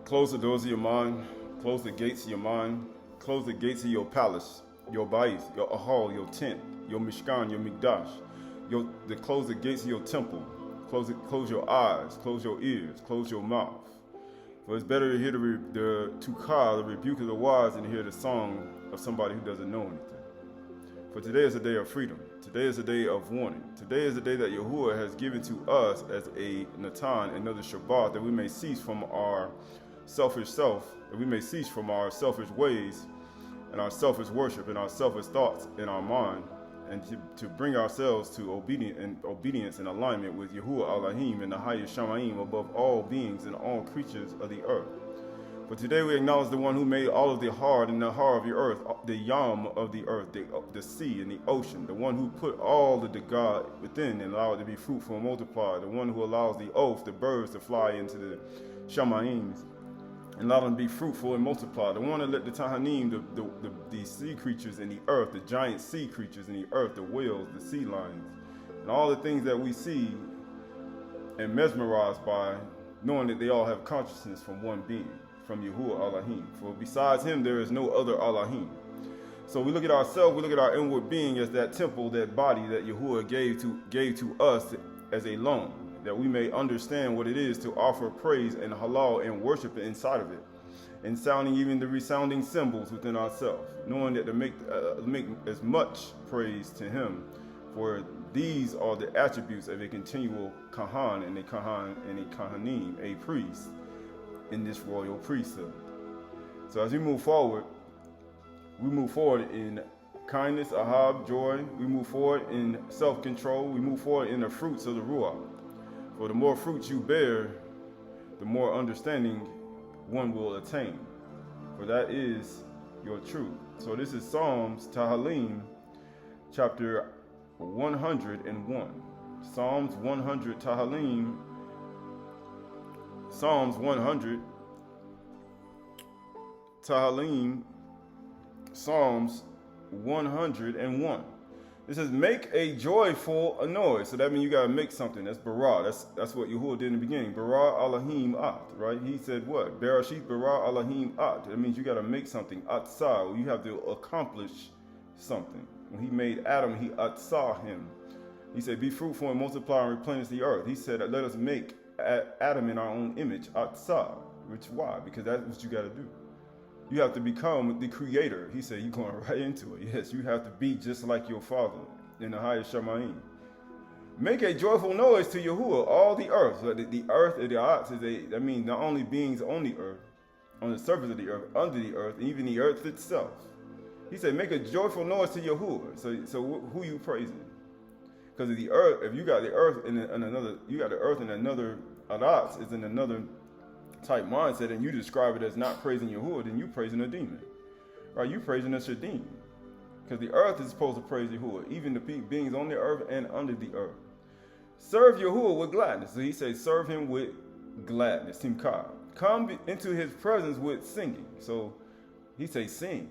Close the doors of your mind. Close the gates of your mind. Close the gates of your palace, your bayis, your ahal, your tent, your mishkan, your mikdash. Close the gates of your temple. Close your eyes. Close your ears. Close your mouth. For it's better to hear the tukah, the rebuke of the wise, than to hear the song of somebody who doesn't know anything. For today is a day of freedom. Today is a day of warning. Today is the day that Yahuwah has given to us as a Natan, another shabath, that we may cease from our selfish self, that we may cease from our selfish ways and our selfish worship and our selfish thoughts in our mind, and to bring ourselves to obedience and alignment with Yahuwah Elohim and the highest Shamayim above all beings and all creatures of the earth. For today we acknowledge the one who made all of the hard and the har of the earth, the yam of the earth, the sea and the ocean, the one who put all the God within and allowed it to be fruitful and multiply, the one who allows the oath, the birds to fly into the Shamayim and allow them to be fruitful and multiply, the one that let the Tahanim, the sea creatures in the earth, the giant sea creatures in the earth, the whales, the sea lions, and all the things that we see and mesmerized by, knowing that they all have consciousness from one being, from Yahuwah Elohim. For besides him, there is no other Elohim. So we look at ourselves, we look at our inward being as that temple, that body that Yahuwah gave to us as a loan, that we may understand what it is to offer praise and halal and worship inside of it, and sounding even the resounding cymbals within ourselves, knowing that to make as much praise to him, for these are the attributes of a continual Kahan and a Kahanim, a priest in this royal priesthood. So as we move forward in kindness, ahab, joy. We move forward in self-control. We move forward in the fruits of the Ruach. For the more fruits you bear, the more understanding one will attain. For that is your truth. So this is Psalms Tahalim, chapter 101. Psalms 100 Tahalim. Psalms 100 Tahalim. Psalms 101. It says, make a joyful noise. So that means you got to make something. That's bara. That's what Yahuwah did in the beginning. Bara Elohim at, right? He said what? Bereshit bara Elohim at. That means you got to make something. Atzah. You have to accomplish something. When he made Adam, he atzah him. He said, be fruitful and multiply and replenish the earth. He said, let us make Adam in our own image. Atzah. Which why? Because that's what you got to do. You have to become the creator. He said, you're going right into it. Yes, you have to be just like your father in the highest Shamayim. Make a joyful noise to Yahuwah, all the earth. So the earth, the arts, that means not only beings on the earth, on the surface of the earth, under the earth, and even the earth itself. He said, make a joyful noise to Yahuwah. So who you praising? Because the earth, if you got the earth in another, you got the earth in another, arats is in another type mindset, and you describe it as not praising Yahuwah, then you praising a demon. Right? You praising a shadim. Because the earth is supposed to praise Yahuwah, even the beings on the earth and under the earth. Serve Yahuwah with gladness. So he says, serve him with gladness. Simcha. Come into his presence with singing. So he says, sing.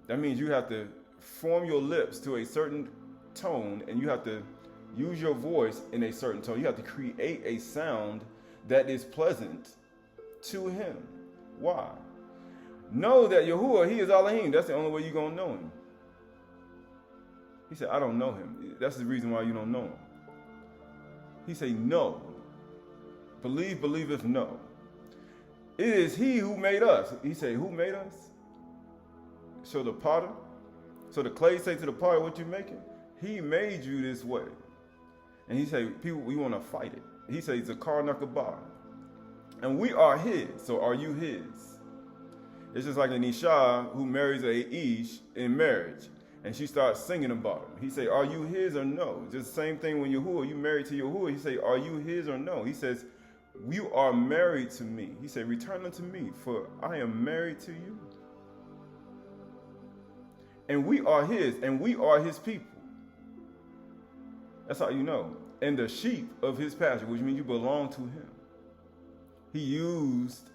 That means you have to form your lips to a certain tone, and you have to use your voice in a certain tone. You have to create a sound that is pleasant to him. Why? Know that Yahuwah, he is Elohim. That's the only way you're going to know him. He said, I don't know him. That's the reason why you don't know him. He said, no. Believe, believeth no. It is he who made us. He said, who made us? So the potter. So the clay say to the potter, what you making? He made you this way. And he said, people, we want to fight it. He said, Zakar Nakabah. And we are his, so are you his? It's just like an Isha who marries a Ish in marriage, and she starts singing about him. He say, are you his or no? Just the same thing when Yahuwah, you married to Yahuwah, he say, are you his or no? He says, you are married to me. He said, return unto me, for I am married to you. And we are his, and we are his people. That's how you know. And the sheep of his pasture, which means you belong to him. He used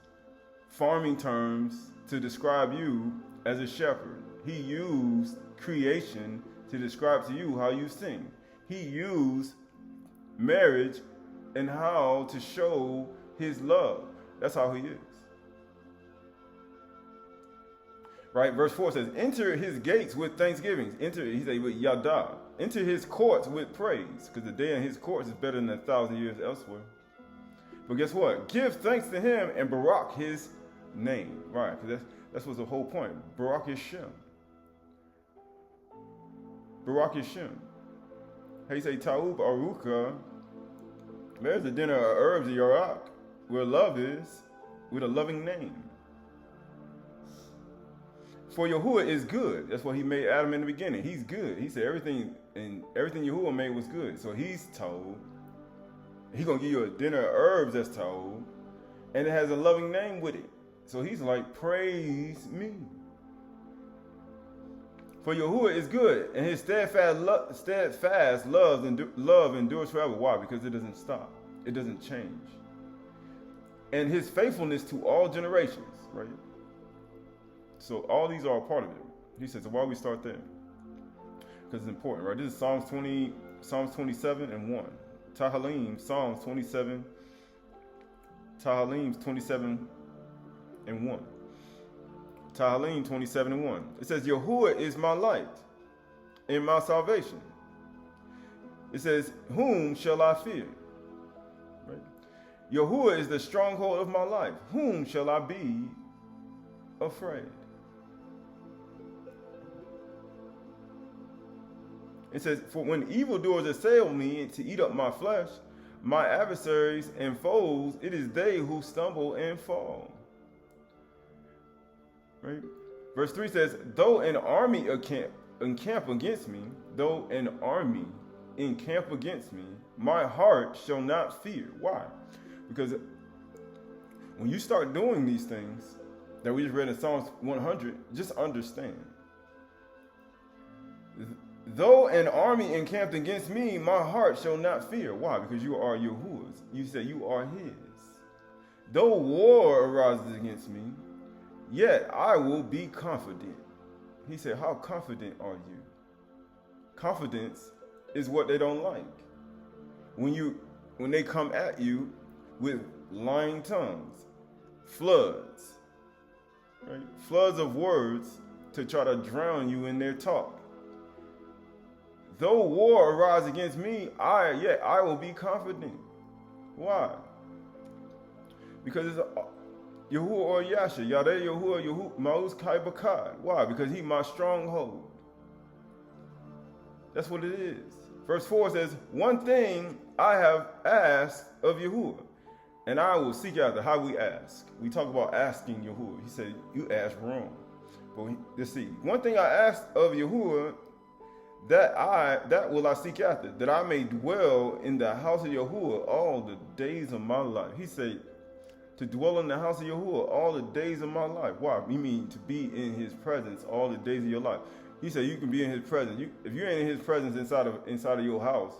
farming terms to describe you as a shepherd. He used creation to describe to you how you sing. He used marriage and how to show his love. That's how he is. Right? Verse 4 says, enter his gates with thanksgiving. Enter, he said, with Aydah. Enter his courts with praise, because the day in his courts is better than 1,000 years elsewhere. But guess what? Give thanks to him and Barak his name. Right? Because that's what's the whole point. Barak is Shem. Barak is Shem. How you say Ta'ub Aruka? There's the dinner of herbs of Yarak, where love is, with a loving name. For Yahuwah is good. That's what he made Adam in the beginning. He's good. He said everything Yahuwah made was good. So he's told. He's going to give you a dinner of herbs that's told. And it has a loving name with it. So he's like, praise me. For Yahuwah is good. And his steadfast love endures forever. Why? Because it doesn't stop. It doesn't change. And his faithfulness to all generations. Right? So all these are a part of it. He says, so why don't we start there? Because it's important, right? This is Psalms 27 and 1. Tahalim, Psalms 27. Tahalim 27 and 1. Tahalim 27 and 1. It says, Yahuwah is my light and my salvation. It says, whom shall I fear? Right? Yahuwah is the stronghold of my life. Whom shall I be afraid? It says, for when evildoers assail me to eat up my flesh, my adversaries and foes, it is they who stumble and fall. Right? Verse 3 says, though an army encamp against me, my heart shall not fear. Why? Because when you start doing these things that we just read in Psalms 100, just understand. Though an army encamped against me, my heart shall not fear. Why? Because you are Yahuwah's. You said you are his. Though war arises against me, yet I will be confident. He said, how confident are you? Confidence is what they don't like. When they come at you with lying tongues, floods, right? Floods of words to try to drown you in their talk. Though war arise against me, I will be confident. Why? Because it's Yahuwah or Yasha, Yadeh Yahuwah, Ma'uz ChayParach. Why? Because he my stronghold. That's what it is. Verse 4 says, one thing I have asked of Yahuwah, and I will seek after. How we ask. We talk about asking Yahuwah. He said, you asked wrong. But let's see. One thing I asked of Yahuwah, that will I seek after, that I may dwell in the house of Yahuwah all the days of my life. He said, to dwell in the house of Yahuwah all the days of my life. Why? You mean to be in his presence all the days of your life. He said you can be in his presence. If you ain't in his presence inside of your house,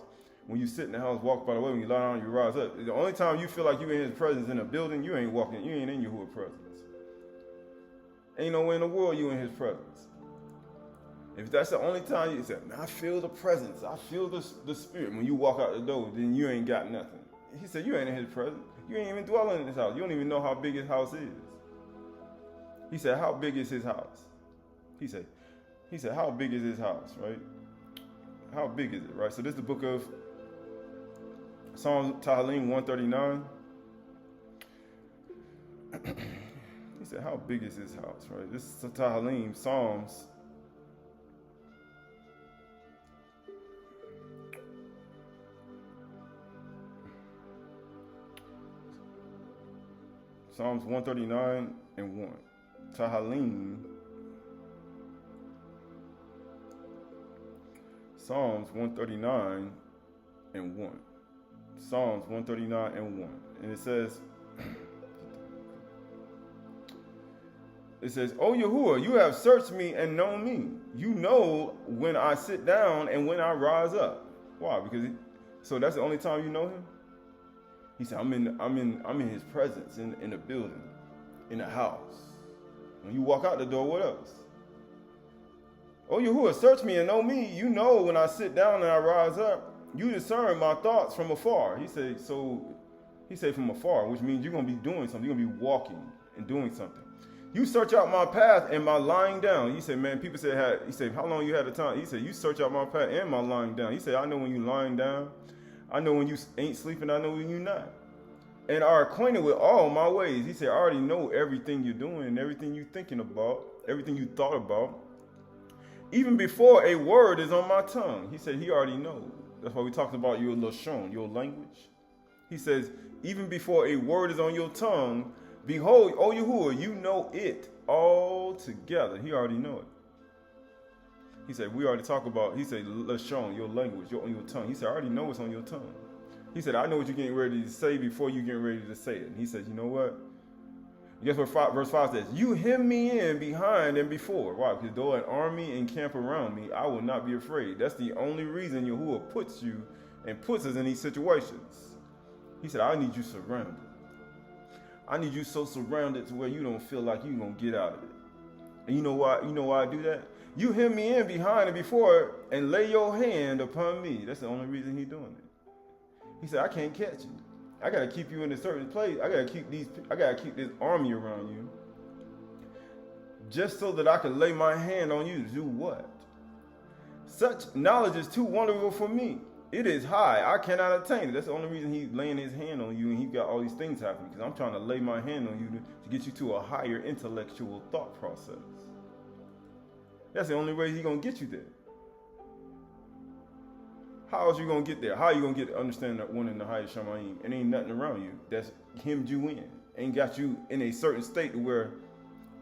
when you sit in the house, walk by the way, when you lie down, you rise up. The only time you feel like you in his presence in a building, you ain't in Yahuwah's presence. Ain't nowhere in the world you in his presence. If that's the only time you say, man, I feel the presence, I feel the spirit. When you walk out the door, then you ain't got nothing. He said, you ain't in his presence. You ain't even dwelling in his house. You don't even know how big his house is. He said, how big is his house? He said, how big is his house, right? How big is it, right? So this is the book of Psalm Tahalim 139. He said, how big is his house, right? This is Tahalim, Psalms. Psalms 139 and 1. Tahalim. Psalms 139 and 1. Psalms 139 and 1. And it says, O Yahuwah, you have searched me and known me. You know when I sit down and when I rise up. Why? So that's the only time you know him? He said, I'm in his presence in the building, in the house. When you walk out the door, what else? Oh, Yahuwah, search me and know me. You know when I sit down and I rise up. You discern my thoughts from afar. He said from afar, which means you're going to be doing something. You're going to be walking and doing something. You search out my path and my lying down. He said, man, people said, he said, how long you had the time? He said, you search out my path and my lying down. He said, I know when you lying down. I know when you ain't sleeping. I know when you not. And are acquainted with all my ways. He said, I already know everything you're doing and everything you're thinking about, everything you thought about. Even before a word is on my tongue. He said, he already knows. That's why we talked about your lashon, your language. He says, even before a word is on your tongue, behold, O Yahuwah, you know it all together. He already know it. He said, we already talked about, he said, lashon, your language, on your tongue. He said, I already know what's on your tongue. He said, I know what you're getting ready to say before you get ready to say it. And he said, you know what? Guess what verse 5 says? You hem me in behind and before. Why? Because though an army encamp around me, I will not be afraid. That's the only reason Yahuwah puts you and puts us in these situations. He said, I need you surrounded. I need you so surrounded to where you don't feel like you're going to get out of it. And you know why? You know why I do that? You hem me in behind and before and lay your hand upon me. That's the only reason he's doing it. He said, I can't catch you. I got to keep you in a certain place. I got to keep this army around you. Just so that I can lay my hand on you to do what? Such knowledge is too wonderful for me. It is high. I cannot attain it. That's the only reason he's laying his hand on you and he got all these things happening. Because I'm trying to lay my hand on you to get you to a higher intellectual thought process. That's the only way he's going to get you there. How else you going to get there? How are you going to get to understand that one in the highest shamayim? And ain't nothing around you that's hemmed you in. Ain't got you in a certain state where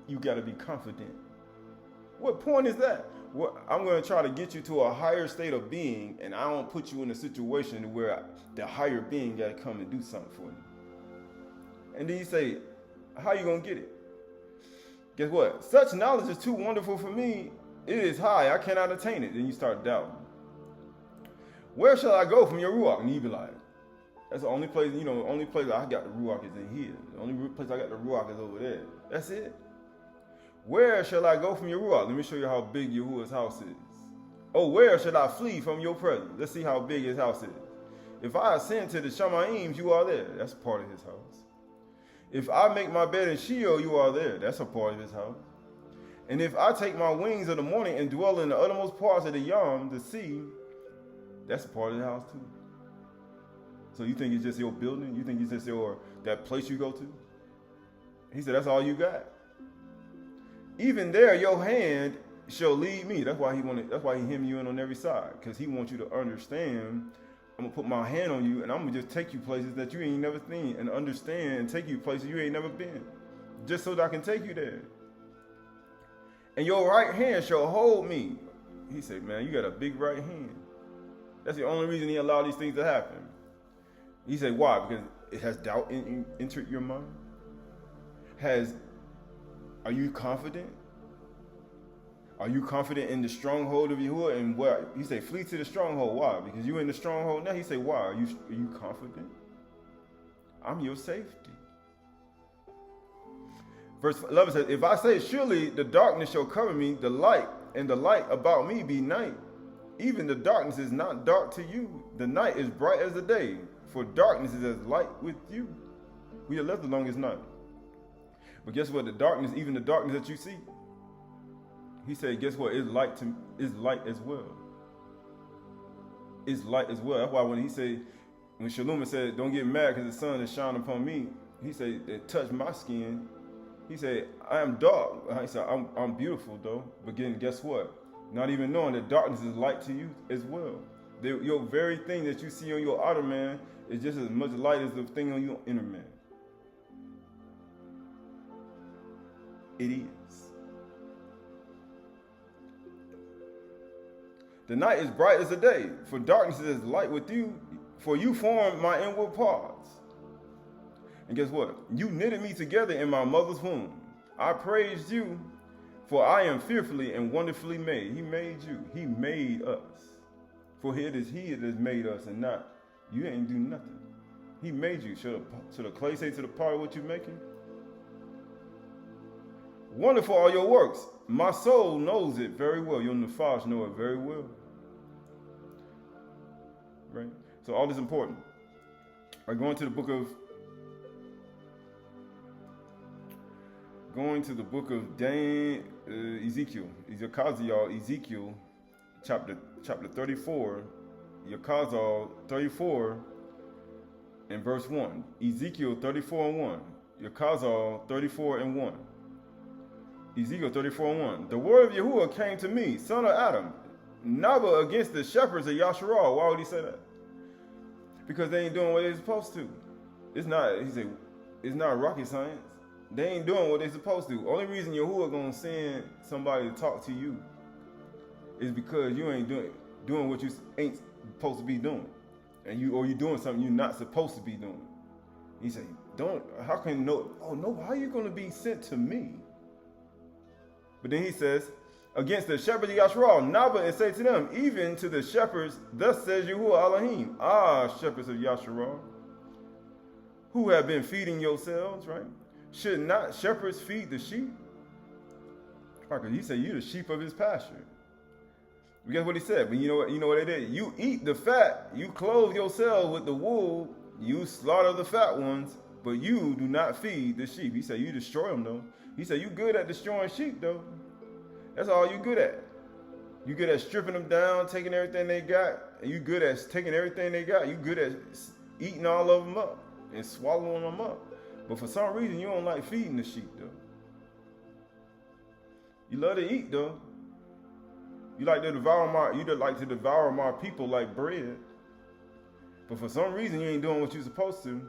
you got to be confident. What point is that? I'm going to try to get you to a higher state of being, and I don't put you in a situation where the higher being got to come and do something for you. And then you say, how you going to get it? Guess what? Such knowledge is too wonderful for me. It is high. I cannot attain it. Then you start doubting. Where shall I go from your Ruach? And you be like, that's the only place, the only place I got the Ruach is in here. The only place I got the Ruach is over there. That's it. Where shall I go from your Ruach? Let me show you how big Yahuwah's house is. Oh, where should I flee from your presence? Let's see how big his house is. If I ascend to the Shamayim, you are there. That's part of his house. If I make my bed in Sheol, you are there. That's a part of his house. And if I take my wings of the morning and dwell in the uttermost parts of the Yam, the sea, that's a part of the house too. So you think it's just your building? You think it's just that place you go to? He said, that's all you got. Even there, your hand shall lead me. That's why he hem you in on every side. Because he wants you to understand, I'm going to put my hand on you and I'm going to just take you places that you ain't never seen and understand and take you places you ain't never been. Just so that I can take you there. And your right hand shall hold me. He said, man, you got a big right hand. That's the only reason he allowed these things to happen. He said, why? Because it has doubt entered your mind? Are you confident? Are you confident in the stronghold of Yahuwah? And where? He said, flee to the stronghold. Why? Because you're in the stronghold now. He said, why? Are you confident? I'm your safety. Verse 11 says, if I say, surely the darkness shall cover me, the light about me be night. Even the darkness is not dark to you. The night is bright as the day, for darkness is as light with you. We are left the longest night. But guess what? The darkness, even the darkness that you see, he said, guess what? It's light as well. It's light as well. That's why when Shalom said, don't get mad because the sun is shining upon me, he said, it touched my skin. He said, I am dark. He said, I'm beautiful though. But again, guess what? Not even knowing that darkness is light to you as well. Your very thing that you see on your outer man is just as much light as the thing on your inner man. It is. The night is bright as the day, for darkness is as light with you, for you formed my inward parts. And guess what? You knitted me together in my mother's womb. I praised you, for I am fearfully and wonderfully made. He made you. He made us. For it is he that has made us and not. You ain't do nothing. He made you. Should the clay say to the potter what you're making? Wonderful are your works. My soul knows it very well. Your Nefash know it very well. Right? So all this is important. All right, going to the book of going to the book of Ezekiel. Ezekiel chapter 34. Yakazal 34 and verse 1. Ezekiel 34 and 1. Yakazal 34 and 1. Ezekiel 34 and 1. The word of Yahuwah came to me, son of Adam, Naba against the shepherds of Yasharal. Why would he say that? Because they ain't doing what they're supposed to. It's not, he said, it's not rocket science. They ain't doing what they're supposed to. Only reason Yahuwah gonna send somebody to talk to you is because you ain't doing what you ain't supposed to be doing. And you're doing something you're not supposed to be doing. He said, how can how are you gonna be sent to me? But then he says, against the shepherds of Yasharal, Naba, and say to them, even to the shepherds, thus says Yahuwah Elohim, shepherds of Yasharal, who have been feeding yourselves, right? Should not shepherds feed the sheep? Because he said, you're the sheep of his pasture. Guess what he said? But you know what they did? You eat the fat, you clothe yourselves with the wool, you slaughter the fat ones, but you do not feed the sheep. He said, you destroy them, though. He said, you good at destroying sheep, though. That's all you good at. You good at stripping them down, taking everything they got, and you good at taking everything they got. You good at eating all of them up and swallowing them up. But for some reason, you don't like feeding the sheep, though. You love to eat, though. You like to devour my people like bread. But for some reason, you ain't doing what you're supposed to.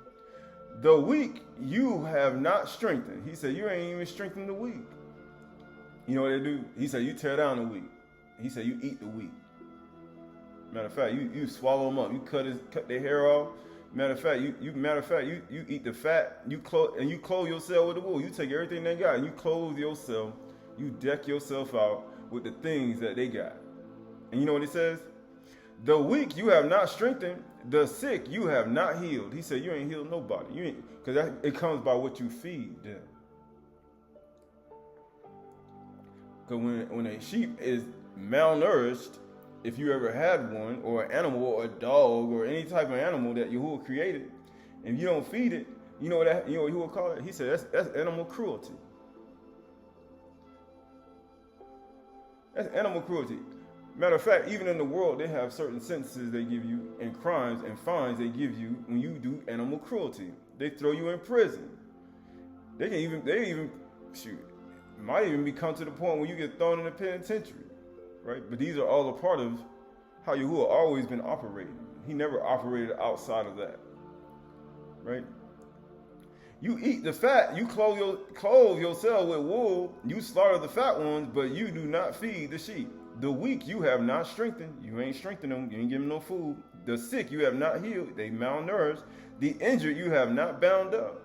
The weak you have not strengthened. He said, you ain't even strengthened the weak. You know what they do? He said, you tear down the weak. He said, you eat the weak. Matter of fact, you swallow them up. You cut their hair off. Matter of fact, you eat the fat. You clothe yourself with the wool. You take everything they got and you clothe yourself. You deck yourself out with the things that they got. And you know what it says? The weak you have not strengthened, the sick you have not healed. He said, you ain't healed nobody. Because it comes by what you feed them. Because when a sheep is malnourished, if you ever had one, or an animal, or a dog, or any type of animal that Yahuwah created, and you don't feed it, you know what Yahuwah call it? He said that's animal cruelty. That's animal cruelty. Matter of fact, even in the world, they have certain sentences they give you, and crimes and fines they give you when you do animal cruelty. They throw you in prison. They might even come to the point where you get thrown in the penitentiary, right? But these are all a part of how Yahuwah always been operating. He never operated outside of that, right? You eat the fat, you clothe yourself with wool, you slaughter the fat ones, but you do not feed the sheep. The weak you have not strengthened, you ain't strengthened them, you ain't giving them no food. The sick you have not healed, they malnourished. The injured you have not bound up.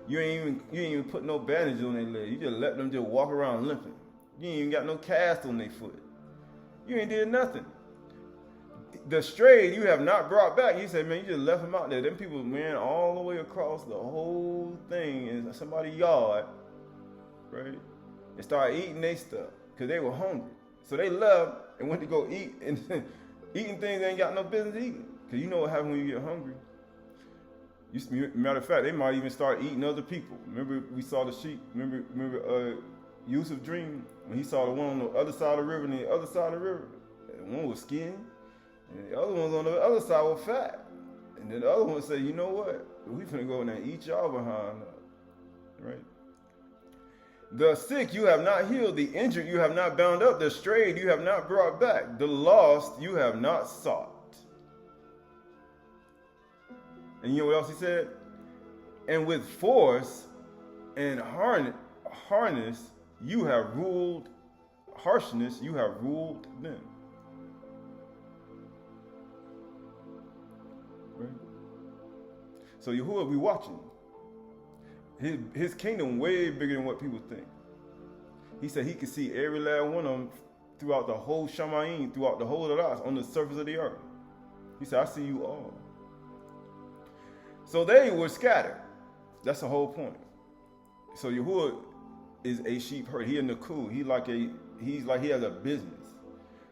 You ain't even put no bandage on their leg. You just let them just walk around limping. You ain't even got no cast on their foot. You ain't did nothing. The strayed you have not brought back. He said, man, you just left them out there. Them people ran all the way across the whole thing in somebody's yard, right? And started eating their stuff because they were hungry. So they left and went to go eat, and eating things they ain't got no business eating. Because you know what happens when you get hungry. Matter of fact, they might even start eating other people. Remember we saw the sheep? Remember Yusuf dream when he saw the one on the other side of the river and the other side of the river? And one was skinny, and the other ones on the other side were fat. And then the other one said, you know what? We finna go in there and eat y'all behind, right? The sick you have not healed, the injured you have not bound up, the strayed you have not brought back, the lost you have not sought. And you know what else he said? And with force and harness you have ruled, harshness you have ruled them. Right? So Yahuwah be watching. His kingdom way bigger than what people think. He said he could see every last one of them throughout the whole Shamayim, throughout the whole Aydahchay, on the surface of the earth. He said, I see you all. So they were scattered. That's the whole point. So Yahuwah is a sheep herd. He a Naku. He's like he has a business,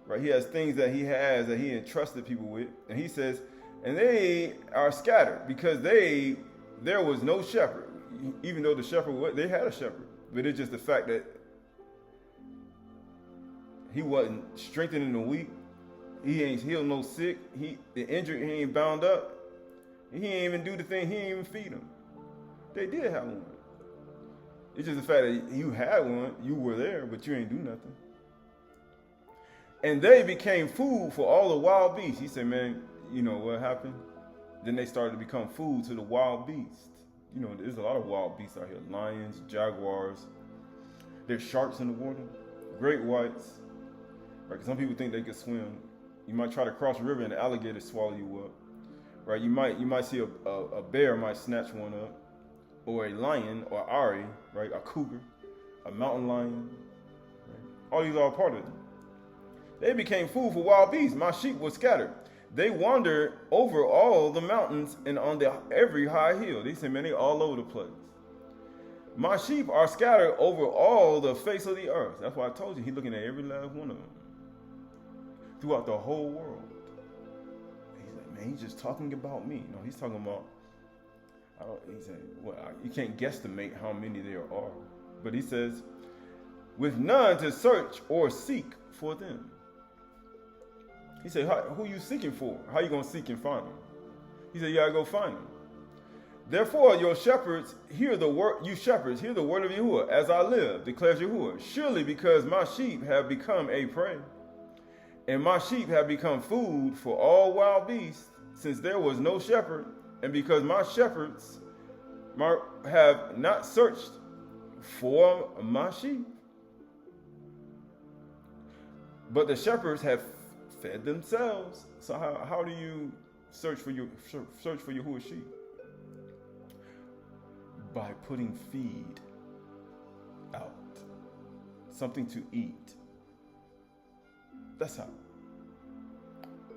right? He has things that he has that he entrusted people with, and he says, and they are scattered because there was no shepherd. Even though the shepherd, they had a shepherd. But it's just the fact that he wasn't strengthening the weak. He ain't healed no sick. The injured, he ain't bound up. He ain't even do the thing. He ain't even feed them. They did have one. It's just the fact that you had one, you were there, but you ain't do nothing. And they became food for all the wild beasts. He said, man, you know what happened? Then they started to become food to the wild beasts. You know, there's a lot of wild beasts out here. Lions, jaguars. There's sharks in the water. Great whites. Right? 'Cause some people think they can swim. You might try to cross a river and the alligator swallow you up. Right? You might see a bear might snatch one up. Or a lion, or Ayry'ry, right? A cougar, a mountain lion. Right? All these are a part of it. They became food for wild beasts. My sheep were scattered. They wandered over all the mountains and on every high hill. They said, man, they all over the place. My sheep are scattered over all the face of the earth. That's why I told you, he's looking at every last one of them. Throughout the whole world. He's like, man, he's just talking about me. No, he's talking about, he said, well, you can't guesstimate how many there are. But he says, with none to search or seek for them. He said, who are you seeking for? How are you going to seek and find them? He said, you got to go find them. Therefore, your shepherds, hear the word, you shepherds, hear the word of Yahuwah, as I live, declares Yahuwah. Surely because my sheep have become a prey, and my sheep have become food for all wild beasts, since there was no shepherd, and because my shepherds have not searched for my sheep. But the shepherds have fed themselves. So how do you search for Yahuwah's sheep? By putting feed out, something to eat. That's how.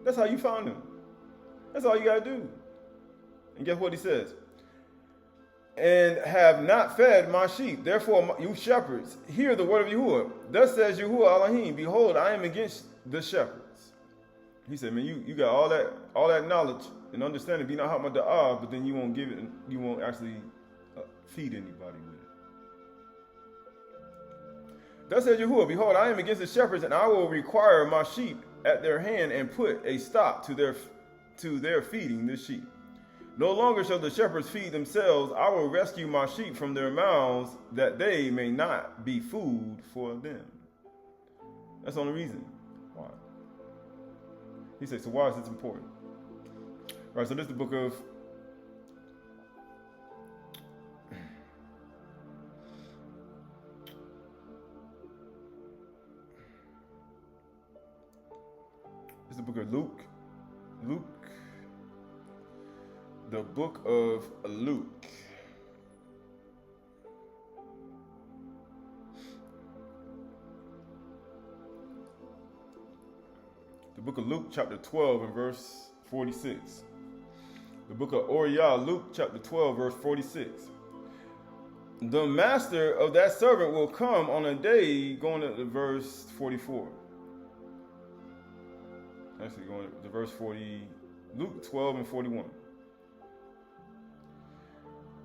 That's how you found them. That's all you gotta do. And guess what he says? And have not fed my sheep. Therefore, you shepherds, hear the word of Yahuwah. Thus says Yahuwah Elohim, behold, I am against the shepherds. He said, man, you got all that knowledge and understanding, be not how much but then you won't give it, you won't actually feed anybody with it. Thus says Yahuwah, behold, I am against the shepherds, and I will require my sheep at their hand and put a stop to their feeding the sheep. No longer shall the shepherds feed themselves. I will rescue my sheep from their mouths, that they may not be food for them. That's the only reason why. He says, so why is this important? All right, so this is the book of Luke. The book of Luke. The book of Luke, chapter 12, and verse 46. The book of Aydah, Luke, chapter 12, verse 46. The master of that servant will come on a day, going to verse 44. Actually, going to verse 40, Luke 12 and 41.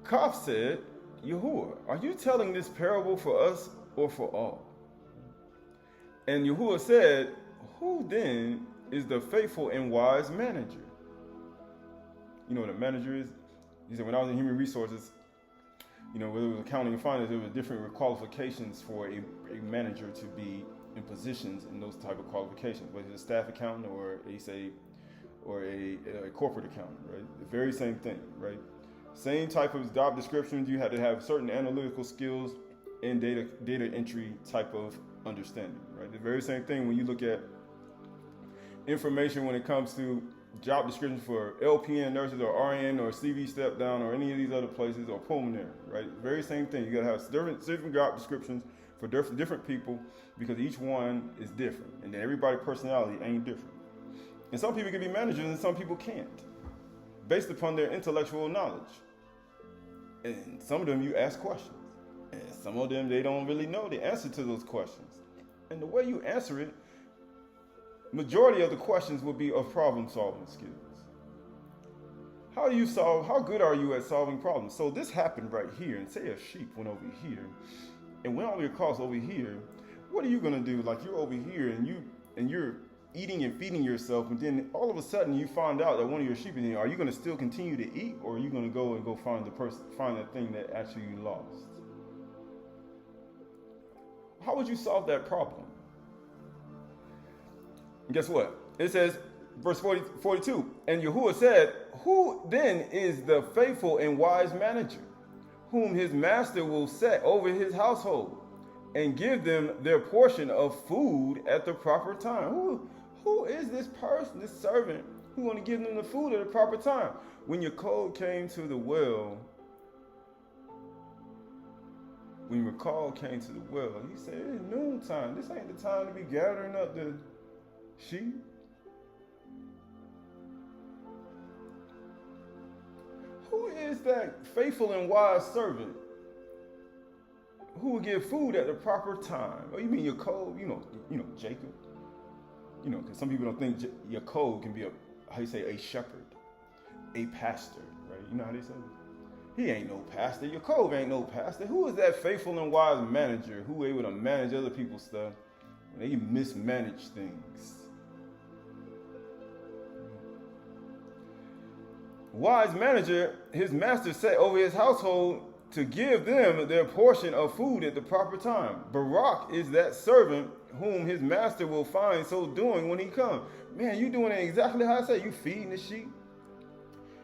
Qahalath said, Yahuwah, are you telling this parable for us or for all? And Yahuwah said, who then is the faithful and wise manager? You know what a manager is? He said, when I was in human resources, you know, whether it was accounting and finance, there was different qualifications for a manager to be in positions in those type of qualifications, whether it's a staff accountant or a corporate accountant, right? The very same thing, right? Same type of job descriptions. You had to have certain analytical skills and data entry type of understanding, right? The very same thing when you look at information when it comes to job descriptions for LPN nurses or RN or CV step down or any of these other places or pulmonary, right? Very same thing. You got to have different job descriptions for different people because each one is different, and then everybody's personality ain't different. And some people can be managers and some people can't, based upon their intellectual knowledge. And some of them you ask questions, and some of them they don't really know the answer to those questions. And the way you answer it, majority of the questions will be of problem-solving skills. How good are you at solving problems? So this happened right here, and say a sheep went over here and went all across over here, what are you gonna do? Like you're over here and you're eating and feeding yourself, and then all of a sudden you find out that one of your sheep is in. Are you gonna still continue to eat, or are you gonna go find the thing that actually you lost? How would you solve that problem? And guess what? It says, verse 42, and Yahuwah said, who then is the faithful and wise manager, whom his master will set over his household, and give them their portion of food at the proper time? Who is this person, this servant, who want to give them the food at the proper time? When Yaakov came to the well, he said, it's noontime. This ain't the time to be gathering up the sheep. Who is that faithful and wise servant who will give food at the proper time? Oh, you mean Yaakov? You know Jacob. Because some people don't think Yaakov can be a shepherd, a pastor, right? You know how they say it? He ain't no pastor. Yaakov ain't no pastor. Who is that faithful and wise manager who able to manage other people's stuff when they mismanage things? Wise manager, his master set over his household to give them their portion of food at the proper time. Barak is that servant whom his master will find so doing when he comes. Man, you doing it exactly how I said. You feeding the sheep.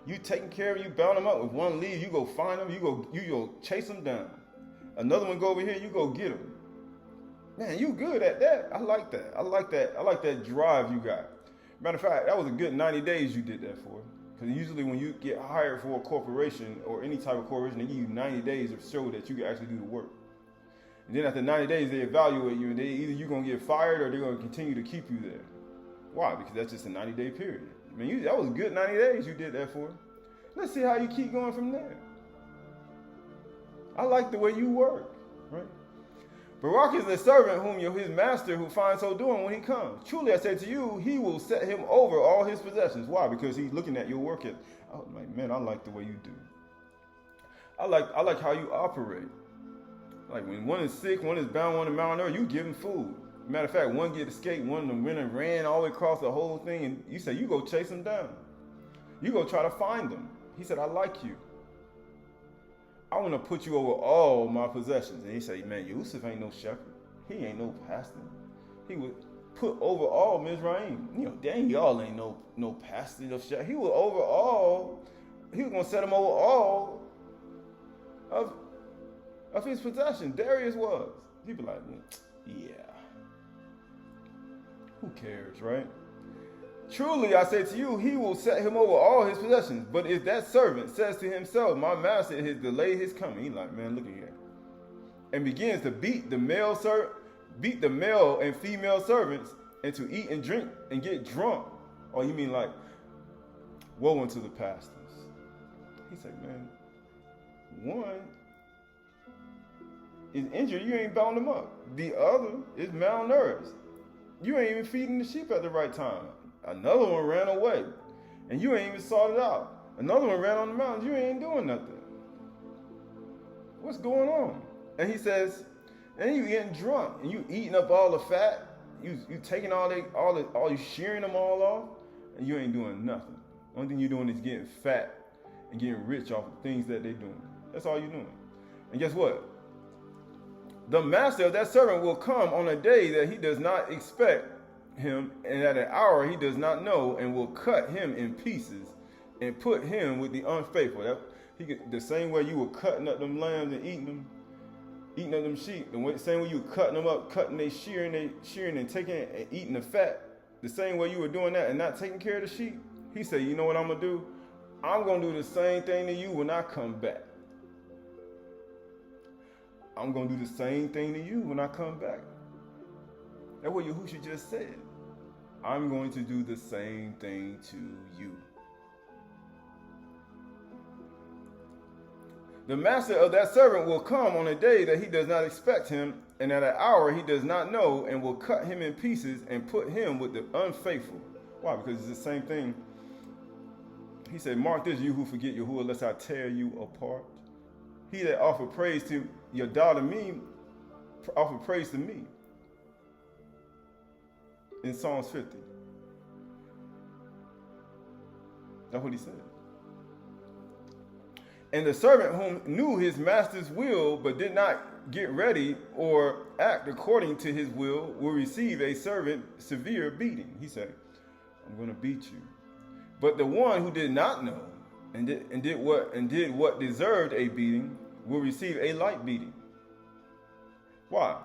You taking care of them. You bound them up with one lead. You go find them. You go chase them down. Another one go over here. You go get them. Man, you good at that. I like that. I like that drive you got. Matter of fact, that was a good 90 days you did that for. Because usually when you get hired for a corporation or any type of corporation, they give you 90 days to show that you can actually do the work. And then after 90 days, they evaluate you, and either you're going to get fired or they're going to continue to keep you there. Why? Because that's just a 90-day period. I mean, that was a good 90 days you did that for. Let's see how you keep going from there. I like the way you work, right? Barak is the servant whom his master who finds so doing when he comes. Truly I say to you, he will set him over all his possessions. Why? Because he's looking at your work. I'm like, man, I like the way you do. I like how you operate. Like when one is sick, one is bound, one is malnourished, you give him food. Matter of fact, one get escaped, one of them went and ran all the way across the whole thing, and you say, you go chase them down. You go try to find them. He said, I like you. I want to put you over all my possessions. And he said, man, Yusuf ain't no shepherd. He ain't no pastor. He would put over all Mizraim. Dang, y'all ain't no pastor, no shepherd. He was over all. He was going to set him over all of his possession. Darius was. He'd be like, yeah. Who cares, right? Truly, I say to you, he will set him over all his possessions. But if that servant says to himself, my master has delayed his coming, he's like, man, look at here, and begins to beat the male and female servants, and to eat and drink and get drunk. Oh, you mean like, woe unto the pastors. He said, man, one is injured, you ain't bound them up. The other is malnourished. You ain't even feeding the sheep at the right time. Another one ran away, and you ain't even sought it out. Another one ran on the mountains, you ain't doing nothing. What's going on? And he says, and you getting drunk, and you eating up all the fat. You taking all you shearing them all off, and you ain't doing nothing. Only thing you're doing is getting fat and getting rich off the things that they're doing. That's all you're doing. And guess what? The master of that servant will come on a day that he does not expect him, and at an hour he does not know, and will cut him in pieces and put him with the unfaithful. The same way you were cutting up them lambs and eating up them sheep, the same way you were cutting them up, shearing and taking and eating the fat, the same way you were doing that and not taking care of the sheep. He said, you know what I'm going to do? I'm going to do the same thing to you when I come back. I'm going to do the same thing to you when I come back. That's what Yahushua just said. I'm going to do the same thing to you. The master of that servant will come on a day that he does not expect him, and at an hour he does not know, and will cut him in pieces and put him with the unfaithful. Why? Because it's the same thing. He said, mark this, you who forget Yahuwah, lest I tear you apart. He that offer praise to your daughter me offer praise to me. In Psalms 50. That's what he said. And the servant whom knew his master's will but did not get ready or act according to his will receive a severe beating. He said, I'm going to beat you. But the one who did not know and did what deserved a beating will receive a light beating. Why?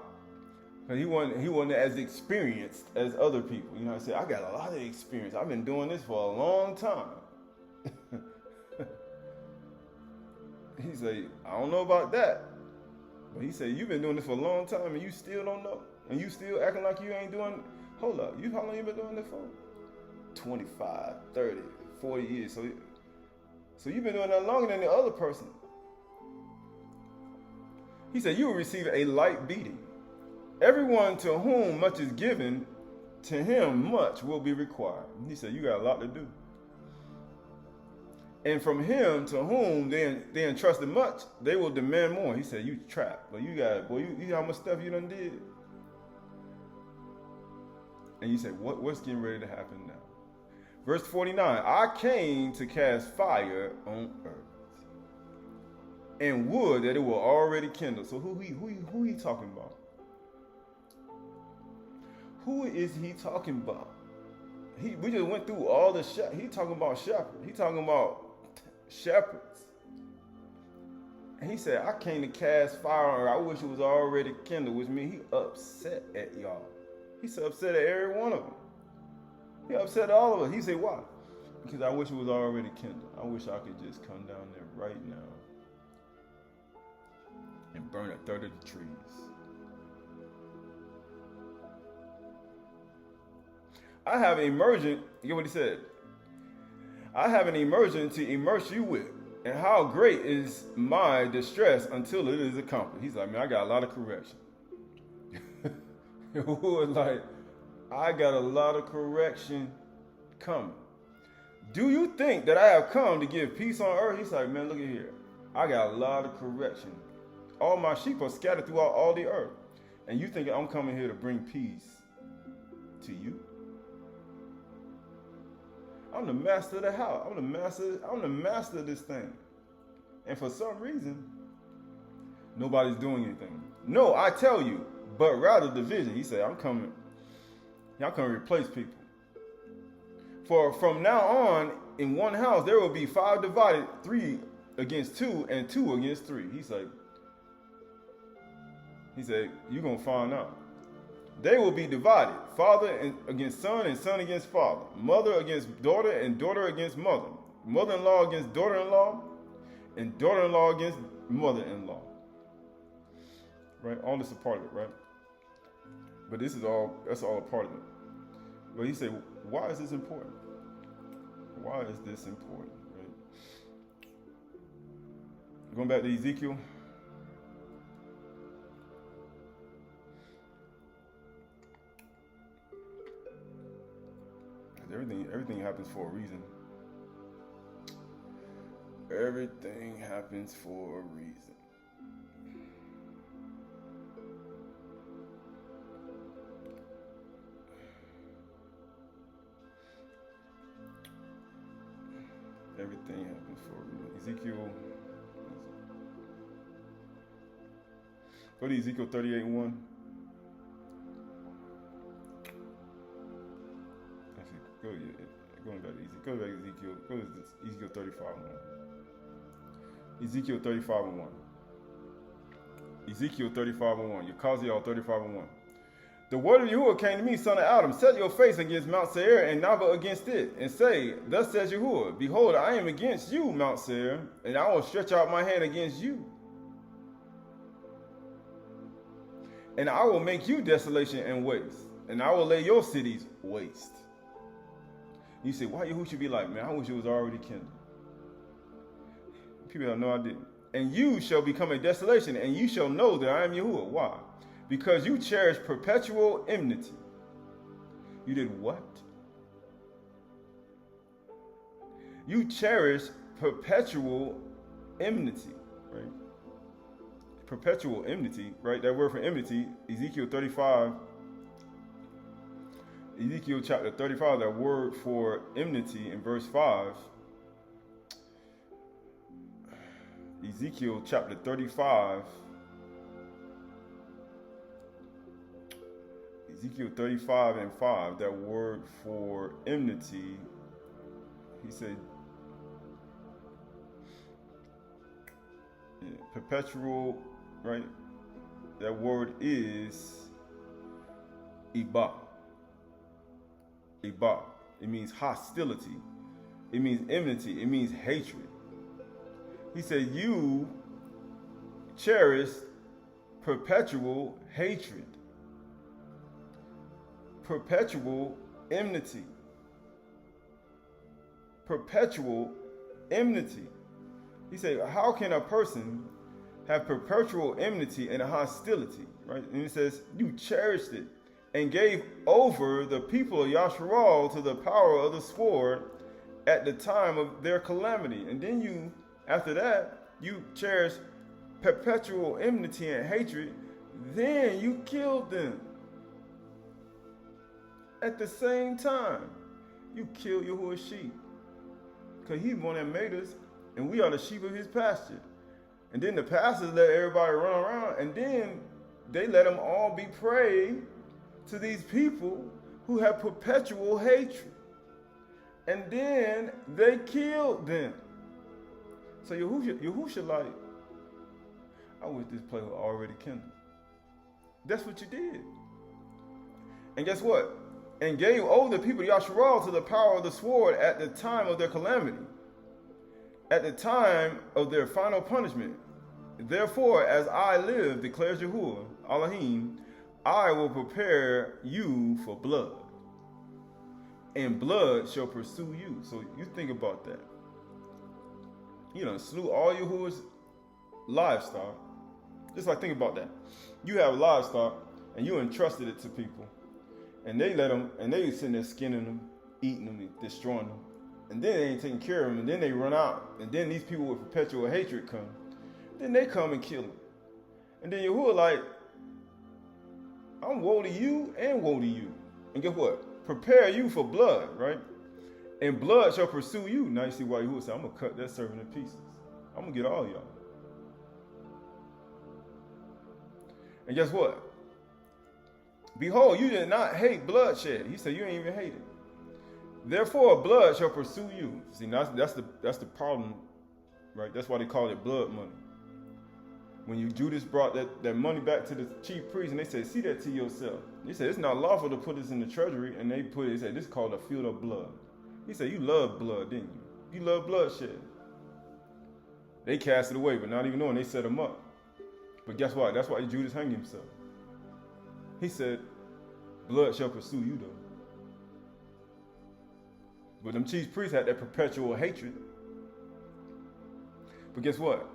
Because he wasn't as experienced as other people. You know, I said, I got a lot of experience. I've been doing this for a long time. He said, I don't know about that. But he said, you've been doing this for a long time and you still don't know. And you still acting like you ain't doing. Hold up, how long you been doing this for? 25, 30, 40 years. So you've been doing that longer than the other person. He said, you will receive a light beating. Everyone to whom much is given, to him much will be required. He said, you got a lot to do. And from him to whom they entrusted much, they will demand more. He said, you trapped. But you know how much stuff you done did? And you say, what's getting ready to happen now? Verse 49, I came to cast fire on earth, and wood that it will already kindle. So who he talking about? Who is he talking about? We just went through all the he talking about shepherds. He talking about shepherds. And he said, I came to cast fire on earth. I wish it was already kindled, which means he upset at y'all. He's upset at every one of them. He upset at all of us. He said, why? Because I wish it was already kindled. I wish I could just come down there right now and burn a third of the trees. I have an emergent, you get what he said? I have an emergent to immerse you with. And how great is my distress until it is accomplished. He's like, man, I got a lot of correction. It was like, I got a lot of correction coming. Do you think that I have come to give peace on earth? He's like, man, look at here. I got a lot of correction. All my sheep are scattered throughout all the earth. And you think I'm coming here to bring peace to you? I'm the master of the house. I'm the master of this thing. And for some reason, nobody's doing anything. No, I tell you, but rather division. He said, I'm coming to replace people. For from now on, in one house, there will be 5 divided, 3 against 2, and 2 against 3. He said, you're going to find out. They will be divided, father against son and son against father, mother against daughter and daughter against mother, mother-in-law against daughter-in-law, and daughter-in-law against mother-in-law. Right? All this is a part of it, right? But that's all a part of it. But he said, why is this important? Why is this important? Right? Going back to Ezekiel. Everything happens for a reason. Everything happens for a reason. Everything happens for a reason. Ezekiel. Go to Ezekiel 38:1. Going back to Ezekiel. Go back to Ezekiel. Go to Ezekiel 35:1. Ezekiel 35:1. Ezekiel 35:1. Yakaziel 35:1. The word of Yahuwah came to me, son of Adam, set your face against Mount Seir and Nava against it, and say, thus says Yahuwah, behold, I am against you, Mount Seir, and I will stretch out my hand against you. And I will make you desolation and waste, and I will lay your cities waste. You say, why Yahuwah should be like, man, I wish it was already kindled. People have no idea. And you shall become a desolation, and you shall know that I am Yahuwah. Why? Because you cherish perpetual enmity. You did what? You cherish perpetual enmity, right? perpetual enmity, right? That word for enmity, Ezekiel 35, Ezekiel chapter 35, that word for enmity in verse 5. Ezekiel chapter 35. Ezekiel 35 and 5, that word for enmity, he said, perpetual, right? That word is Ibah. Ibah. It means hostility. It means enmity. It means hatred. He said, you cherish perpetual hatred. Perpetual enmity. Perpetual enmity. He said, how can a person have perpetual enmity and hostility, right? And he says, you cherished it and gave over the people of Yasharal to the power of the sword at the time of their calamity. And then you, after that, you cherish perpetual enmity and hatred. Then you killed them. At the same time, you killed Yahuwah's sheep. Because he's the one that made us, and we are the sheep of his pasture. And then the pastors let everybody run around, and then they let them all be prey to these people who have perpetual hatred. And then they killed them. So Yahushua like, I wish this place was already kindled. That's what you did. And guess what? And gave over the people of Yasharal to the power of the sword at the time of their calamity, at the time of their final punishment. Therefore, as I live, declares Yahuwah, Elohim, I will prepare you for blood, and blood shall pursue you. So you think about that. You done slew all Yahuwah's livestock. Just like, think about that. You have livestock, and you entrusted it to people. And they let them, and they sitting there skinning them, eating them, and destroying them. And then they ain't taking care of them, and then they run out. And then these people with perpetual hatred come. Then they come and kill them. And then Yahuwah like, I'm woe to you and woe to you. And guess what? Prepare you for blood, right? And blood shall pursue you. Now you see why Yahuwah said, I'm going to cut that servant in pieces. I'm going to get all y'all. And guess what? Behold, you did not hate bloodshed. He said, you ain't even hate it. Therefore, blood shall pursue you. See, that's the problem, right? That's why they call it blood money. When Judas brought that money back to the chief priest, and they said, see that to yourself. He said, it's not lawful to put this in the treasury. And they said, this is called a field of blood. He said, you love blood, didn't you? You love bloodshed. They cast it away, but not even knowing, they set him up. But guess what? That's why Judas hung himself. He said, blood shall pursue you, though. But them chief priests had that perpetual hatred. But guess what?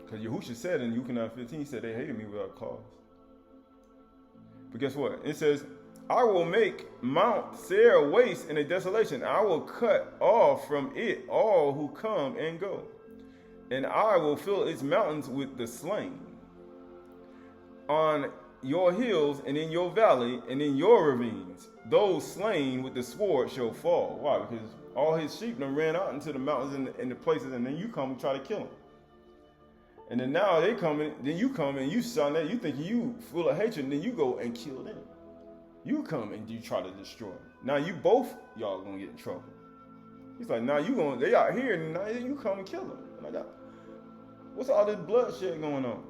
Because Yahushua said in Yukonah 15, he said they hated me without cause. But guess what? It says, I will make Mount Seir waste in a desolation. I will cut off from it all who come and go. And I will fill its mountains with the slain. On your hills and in your valley and in your ravines, those slain with the sword shall fall. Why? Because all his sheep done ran out into the mountains and the places, and then you come and try to kill them. And then now they come in, then you come and you son that you think you full of hatred, and then you go and kill them. You come and you try to destroy them. Now you both y'all gonna get in trouble. He's like, now you gonna, they out here, and now you come and kill them. And I got, what's all this bloodshed going on?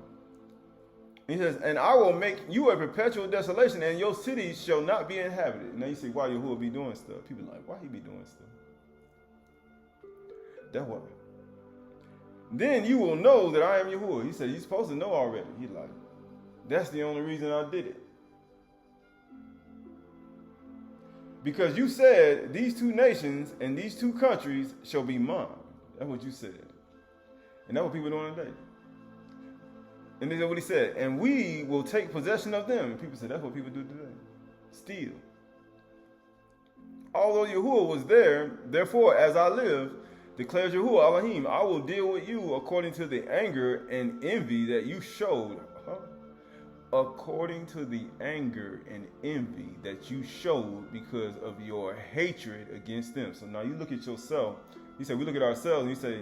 He says, and I will make you a perpetual desolation, and your cities shall not be inhabited. Now you see why Yahuwah be doing stuff. People are like, why he be doing stuff? That's why. Then you will know that I am Yahuwah. He said, you're supposed to know already. He's like, that's the only reason I did it. Because you said, these two nations and these two countries shall be mine. That's what you said. And that's what people are doing today. And then what he said, and we will take possession of them. And people said, that's what people do today. Steal. Although Yahuwah was there, therefore, as I live, Declares Yahuwah Elohim, I will deal with you according to the anger and envy that you showed. According to the anger and envy that you showed because of your hatred against them. So now you look at yourself. You say, we look at ourselves and you say,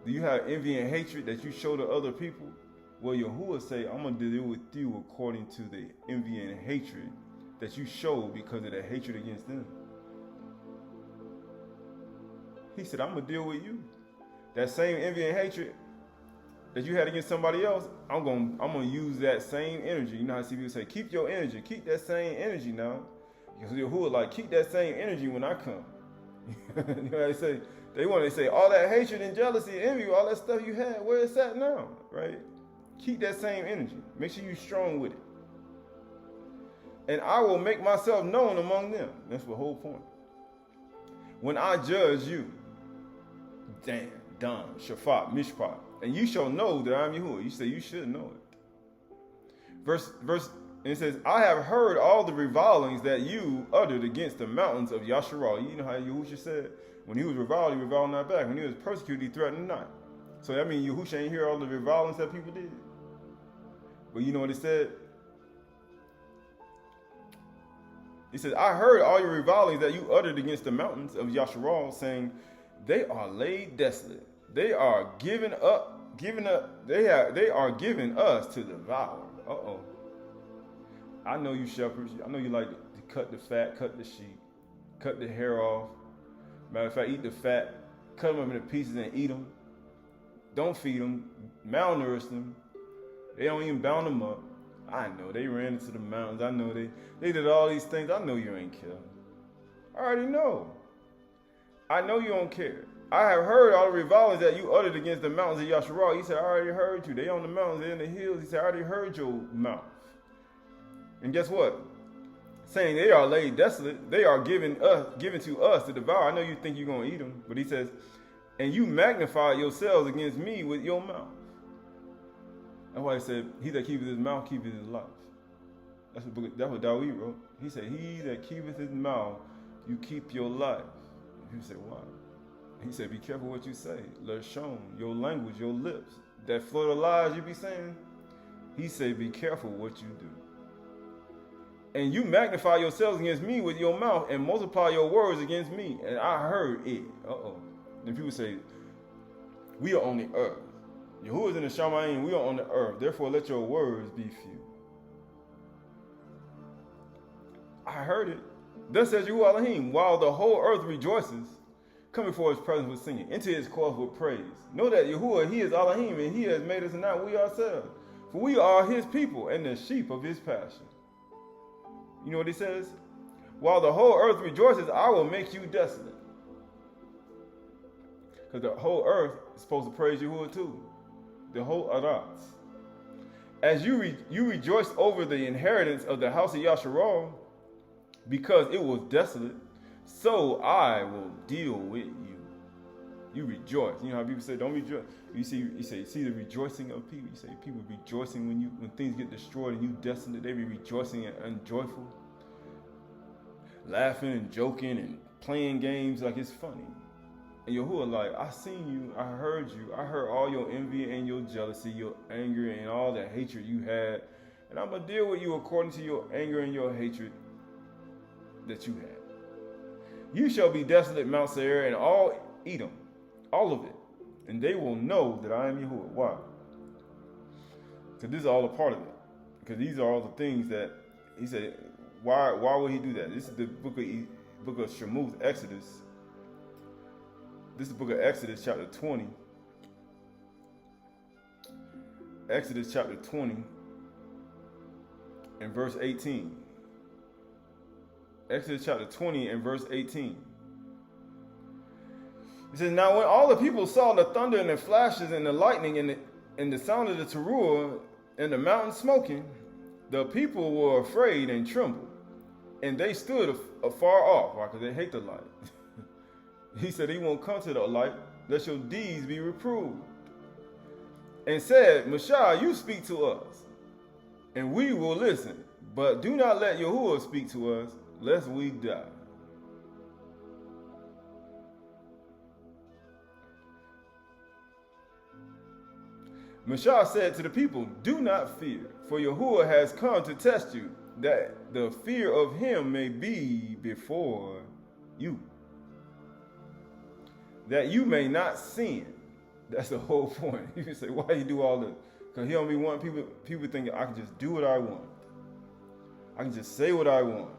do you have envy and hatred that you show to other people? Well, Yahuwah say, I'm going to deal with you according to the envy and hatred that you show because of the hatred against them. He said, I'm going to deal with you. That same envy and hatred that you had against somebody else, I'm gonna use that same energy. You know how I see people say, keep your energy, keep that same energy now. Because Yahuwah like, keep that same energy when I come. You know how they say, they say, all that hatred and jealousy and envy, all that stuff you had, where it's at now, right? Keep that same energy. Make sure you're strong with it. And I will make myself known among them. That's the whole point. When I judge you, Dan, Shaphat, Mishpat, and you shall know that I'm Yahuwah. You say you should know it. Verse, and it says, I have heard all the revilings that you uttered against the mountains of Yasharah. You know how Yahushua said, when he was reviled, he reviled not back. When he was persecuted, he threatened not. So that means Yahushua ain't hear all the revilings that people did. But you know what it said? He says, I heard all your revilings that you uttered against the mountains of Yasharah, saying, they are laid desolate. They are giving us to devour. I know you shepherds. I know you like to cut the fat, cut the sheep, cut the hair off. Matter of fact, eat the fat, cut them up into pieces and eat them. Don't feed them, malnourish them. They don't even bound them up. I know they ran into the mountains. I know they did all these things. I know you ain't killed. I already know. I know you don't care. I have heard all the revilings that you uttered against the mountains of Yasharah. He said, I already heard you. They on the mountains, they in the hills. He said, I already heard your mouth. And guess what? Saying they are laid desolate, they are given to us to devour. I know you think you're going to eat them, but he says, and you magnify yourselves against me with your mouth. That's why he said, he that keepeth his mouth keepeth his life. That's what Dawid wrote. He said, he that keepeth his mouth, you keep your life. And he said, why? He said, be careful what you say. Let it shown, your language, your lips. That flood of lies you be saying. He said, be careful what you do. And you magnify yourselves against me with your mouth and multiply your words against me. And I heard it. Then people say, we are on the earth. Yahuwah is in the Shamayim, we are on the earth. Therefore, let your words be few. I heard it. Thus says Yahuwah Elohim, while the whole earth rejoices, come before his presence with singing, into his courts with praise. Know that Yahuwah, he is Elohim, and he has made us and not we ourselves. For we are his people and the sheep of his pasture. You know what he says? While the whole earth rejoices, I will make you desolate. Because the whole earth is supposed to praise Yahuwah too. The whole Aratz. As you rejoice over the inheritance of the house of Yasharah, because it was desolate, so I will deal with you. You rejoice. You know how people say, don't rejoice. You see the rejoicing of people. You say people rejoicing when things get destroyed and you desolate, they be rejoicing and joyful. Laughing and joking and playing games like it's funny. And Yahuwah like, I seen you, I heard you, I heard all your envy and your jealousy, your anger and all the hatred you had. And I'm going to deal with you according to your anger and your hatred that you had. You shall be desolate, Mount Seir, and all Edom, all of it. And they will know that I am Yahuwah. Why? Because this is all a part of it. Because these are all the things that he said, why would he do that? This is the book of Shemuth, Exodus. This is the book of Exodus, chapter 20. Exodus chapter 20 and verse 18. Exodus chapter 20 and verse 18. He says, now when all the people saw the thunder and the flashes and the lightning and the sound of the Turah and the mountain smoking, the people were afraid and trembled. And they stood afar off, right? Because they hate the light. He said, he won't come to the light, lest your deeds be reproved. And said, Mashah, you speak to us, and we will listen. But do not let Yahuwah speak to us, lest we die. Mashah said to the people, do not fear, for Yahuwah has come to test you, that the fear of him may be before you, that you may not sin. That's the whole point. You can say, why you do all this? Because he only want people thinking, I can just do what I want. I can just say what I want.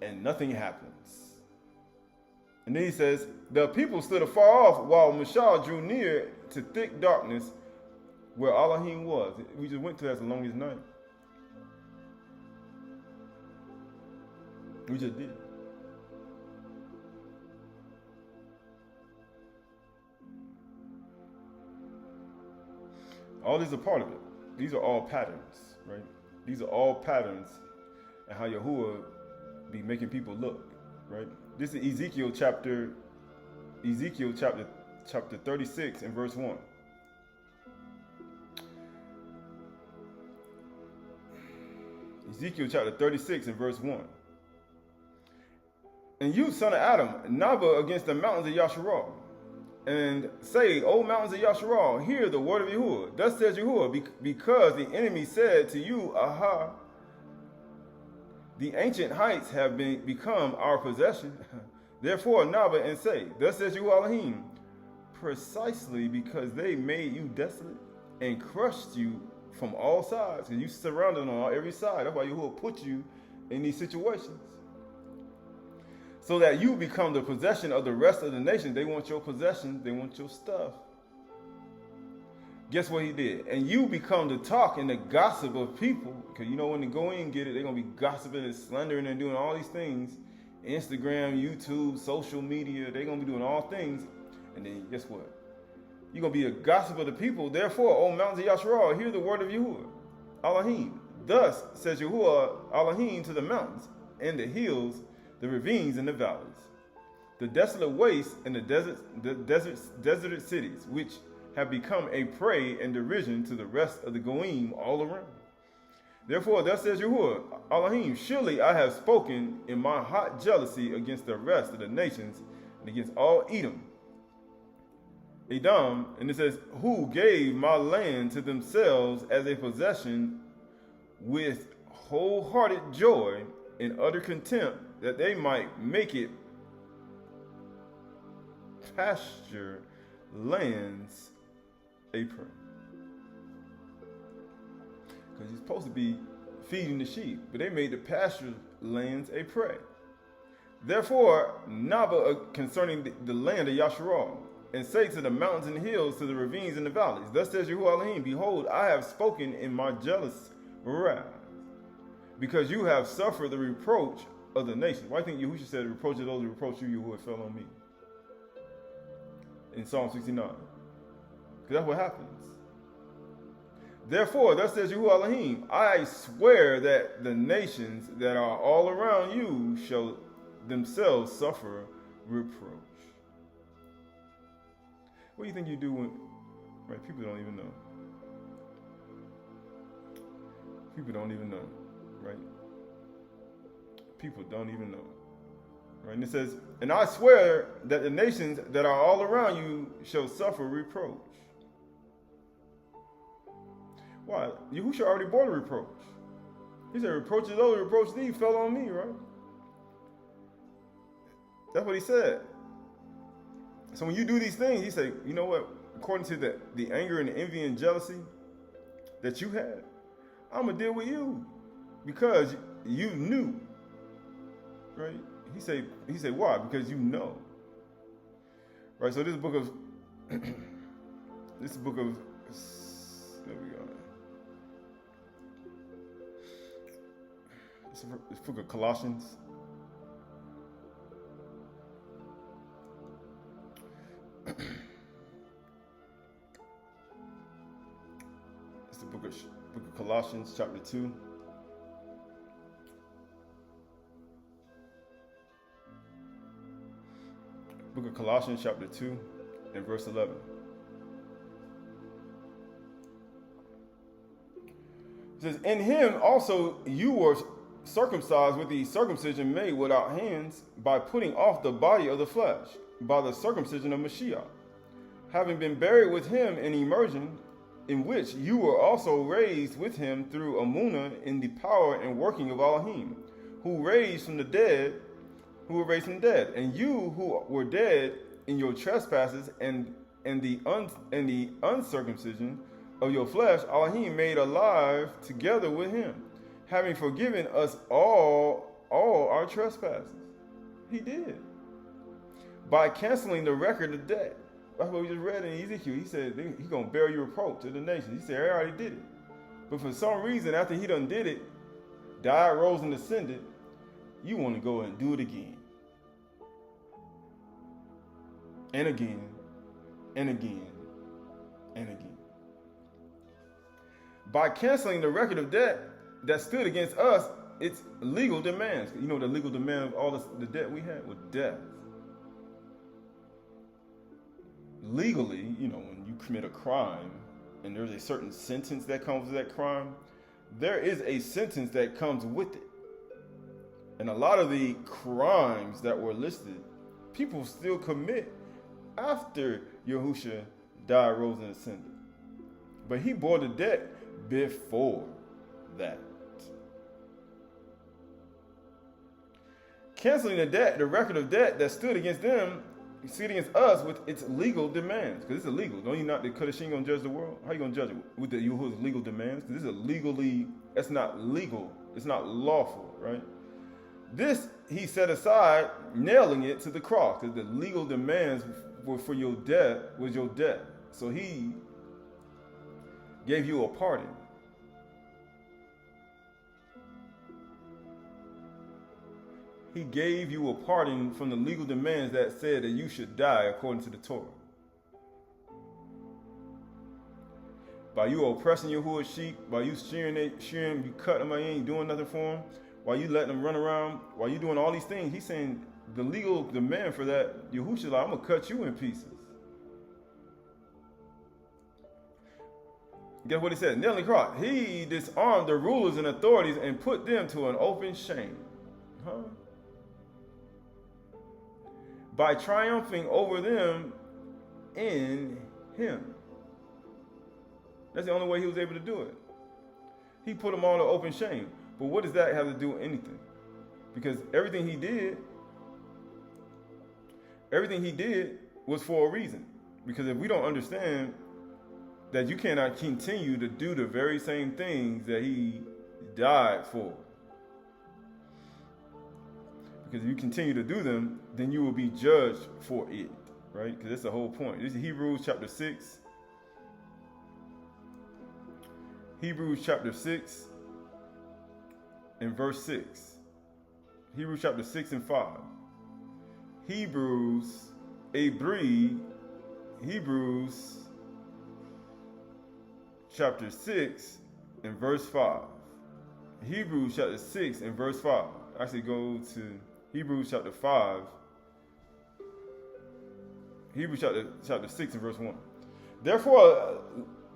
And nothing happens. And then he says, the people stood afar off while Mashah drew near to thick darkness where Elohim was. We just went through that the longest night. We just did. All these are part of it. These are all patterns, right? These are all patterns and how Yahuwah be making people look, right? This is Ezekiel chapter 36 and verse 1. Ezekiel chapter 36 and verse 1. And you, son of Adam, Naba against the mountains of Yasharal, and say, O mountains of Yasharal, hear the word of Yahuwah. Thus says Yahuwah, because the enemy said to you, Aha, the ancient heights have become our possession. Therefore, Naba and say, thus says Yahuwah Elohim, precisely because they made you desolate and crushed you from all sides, and you surrounded on every side. That's why Yahuwah put you in these situations, so that you become the possession of the rest of the nation. They want your possessions. They want your stuff. Guess what he did? And you become the talk and the gossip of people. Because you know when they go in and get it, they're going to be gossiping and slandering and doing all these things. Instagram, YouTube, social media. They're going to be doing all things. And then guess what? You're going to be a gossip of the people. Therefore, O mountains of Yasharal, hear the word of Yahuwah Elohim. Thus says Yahuwah Elohim to the mountains and the hills, the ravines and the valleys, the desolate wastes and the deserted cities, which have become a prey and derision to the rest of the Goyim all around. Therefore, thus says Yahuwah Elohim, surely I have spoken in my hot jealousy against the rest of the nations and against all Edom, and it says, who gave my land to themselves as a possession with wholehearted joy and utter contempt, that they might make it pasture lands a prey. Because you're supposed to be feeding the sheep, but they made the pasture lands a prey. Therefore, Naba concerning the land of Yasharal, and say to the mountains and hills, to the ravines and the valleys, thus says Yahuwah Elohim, behold, I have spoken in my jealous wrath, because you have suffered the reproach of the nation. Why do you think Yahushua said, the reproach of those who reproach you, Yahuwah fell on me? In Psalm 69. Because that's what happens. Therefore, thus says Yahuwah Elohim, I swear that the nations that are all around you shall themselves suffer reproach. What do you think you do when, right, people don't even know. People don't even know, right? People don't even know, right? And it says, and I swear that the nations that are all around you shall suffer reproach. Why? Yahushua already bore the reproach. He said, reproaches those, reproach thee, fell on me, right? That's what he said. So when you do these things, he said, you know what? According to the anger and the envy and jealousy that you had, I'm going to deal with you because you knew, right? He said, why? Because you know. Right, so this book of, there we go. This book of Colossians. It's the book of Colossians, chapter 2. Book of Colossians, chapter 2, and verse 11. It says, in him also you were circumcised with the circumcision made without hands, by putting off the body of the flesh, by the circumcision of Mashiach, having been buried with him in immersion, in which you were also raised with him through Amunah in the power and working of Elohim, who were raised from the dead, and you who were dead in your trespasses and the uncircumcision of your flesh, Elohim made alive together with him, having forgiven us all our trespasses. He did. By canceling the record of debt. That's what we just read in Ezekiel. He said he's going to bear your reproach to the nations. He said, I already did it. But for some reason, after he done did it, died, rose, and ascended, you want to go and do it again. And again, and again, and again. By canceling the record of debt that stood against us, its legal demands. You know the legal demand of all the debt we had was death. Legally, you know, when you commit a crime and there's a certain sentence that comes with that crime, there is a sentence that comes with it. And a lot of the crimes that were listed, people still commit after Yahusha died, rose, and ascended. But he bore the debt before that. Canceling the debt, the record of debt that stood against them, stood against us with its legal demands. Because it's illegal. Don't you not the Kodesh ain't gonna judge the world? How you gonna judge it? With the Yahuwah's legal demands? Because this is that's not legal. It's not lawful, right? This he set aside, nailing it to the cross. Because the legal demands were for your debt, was your debt. So he gave you a pardon. He gave you a pardon from the legal demands that said that you should die according to the Torah. By you oppressing Yahuwah's sheep, by you shearing, you cutting them, you ain't doing nothing for them, while you letting them run around, while you doing all these things, he's saying the legal demand for that, Yahushua, like, I'm going to cut you in pieces. Guess what he said? Nailing the cross. He disarmed the rulers and authorities and put them to an open shame. By triumphing over them in him. That's the only way he was able to do it. He put them all to open shame. But what does that have to do with anything? Because everything he did was for a reason. Because if we don't understand that you cannot continue to do the very same things that he died for. Because if you continue to do them, then you will be judged for it, right? Because that's the whole point. This is Hebrews chapter 6. Hebrews chapter 6 and verse 6. Hebrews chapter 6 and 5. Hebrews chapter 6 and verse 5. Hebrews chapter 6 and verse 5. Actually go to Hebrews chapter 5. Hebrews chapter 6 and verse 1. Therefore,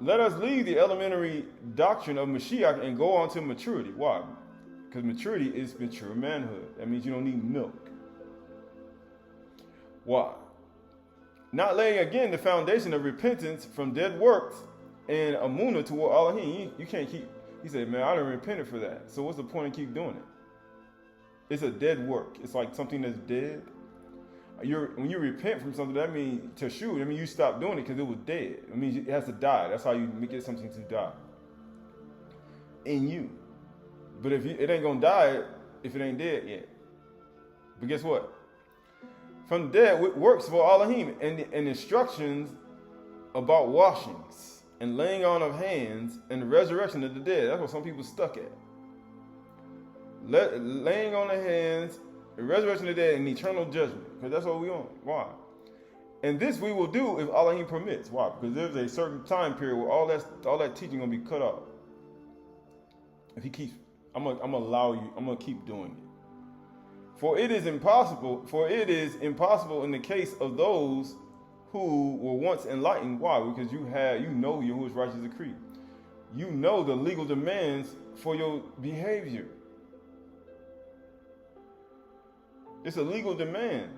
let us leave the elementary doctrine of Mashiach and go on to maturity. Why? Because maturity is mature manhood. That means you don't need milk. Why? Not laying again the foundation of repentance from dead works and amunah toward Elohim. You can't keep. He said, man, I done repented for that. So what's the point of keep doing it? It's a dead work. It's like something that's dead. When you repent from something, that means to shoot. I mean, you stop doing it because it was dead. It means it has to die. That's how you get something to die in you. But if it ain't gonna die if it ain't dead yet. But guess what? From the dead works for Elohim and instructions about washings and laying on of hands and the resurrection of the dead. That's what some people stuck at. Laying on the hands, the resurrection of the dead, and eternal judgment. Because that's what we want. Why? And this we will do if Elohim permits. Why? Because there's a certain time period where all that teaching gonna be cut off. If he keeps, I'm gonna allow you. I'm gonna keep doing it. For it is impossible in the case of those who were once enlightened. Why? Because you know Yahuwah's righteous decree. You know the legal demands for your behavior. It's a legal demand.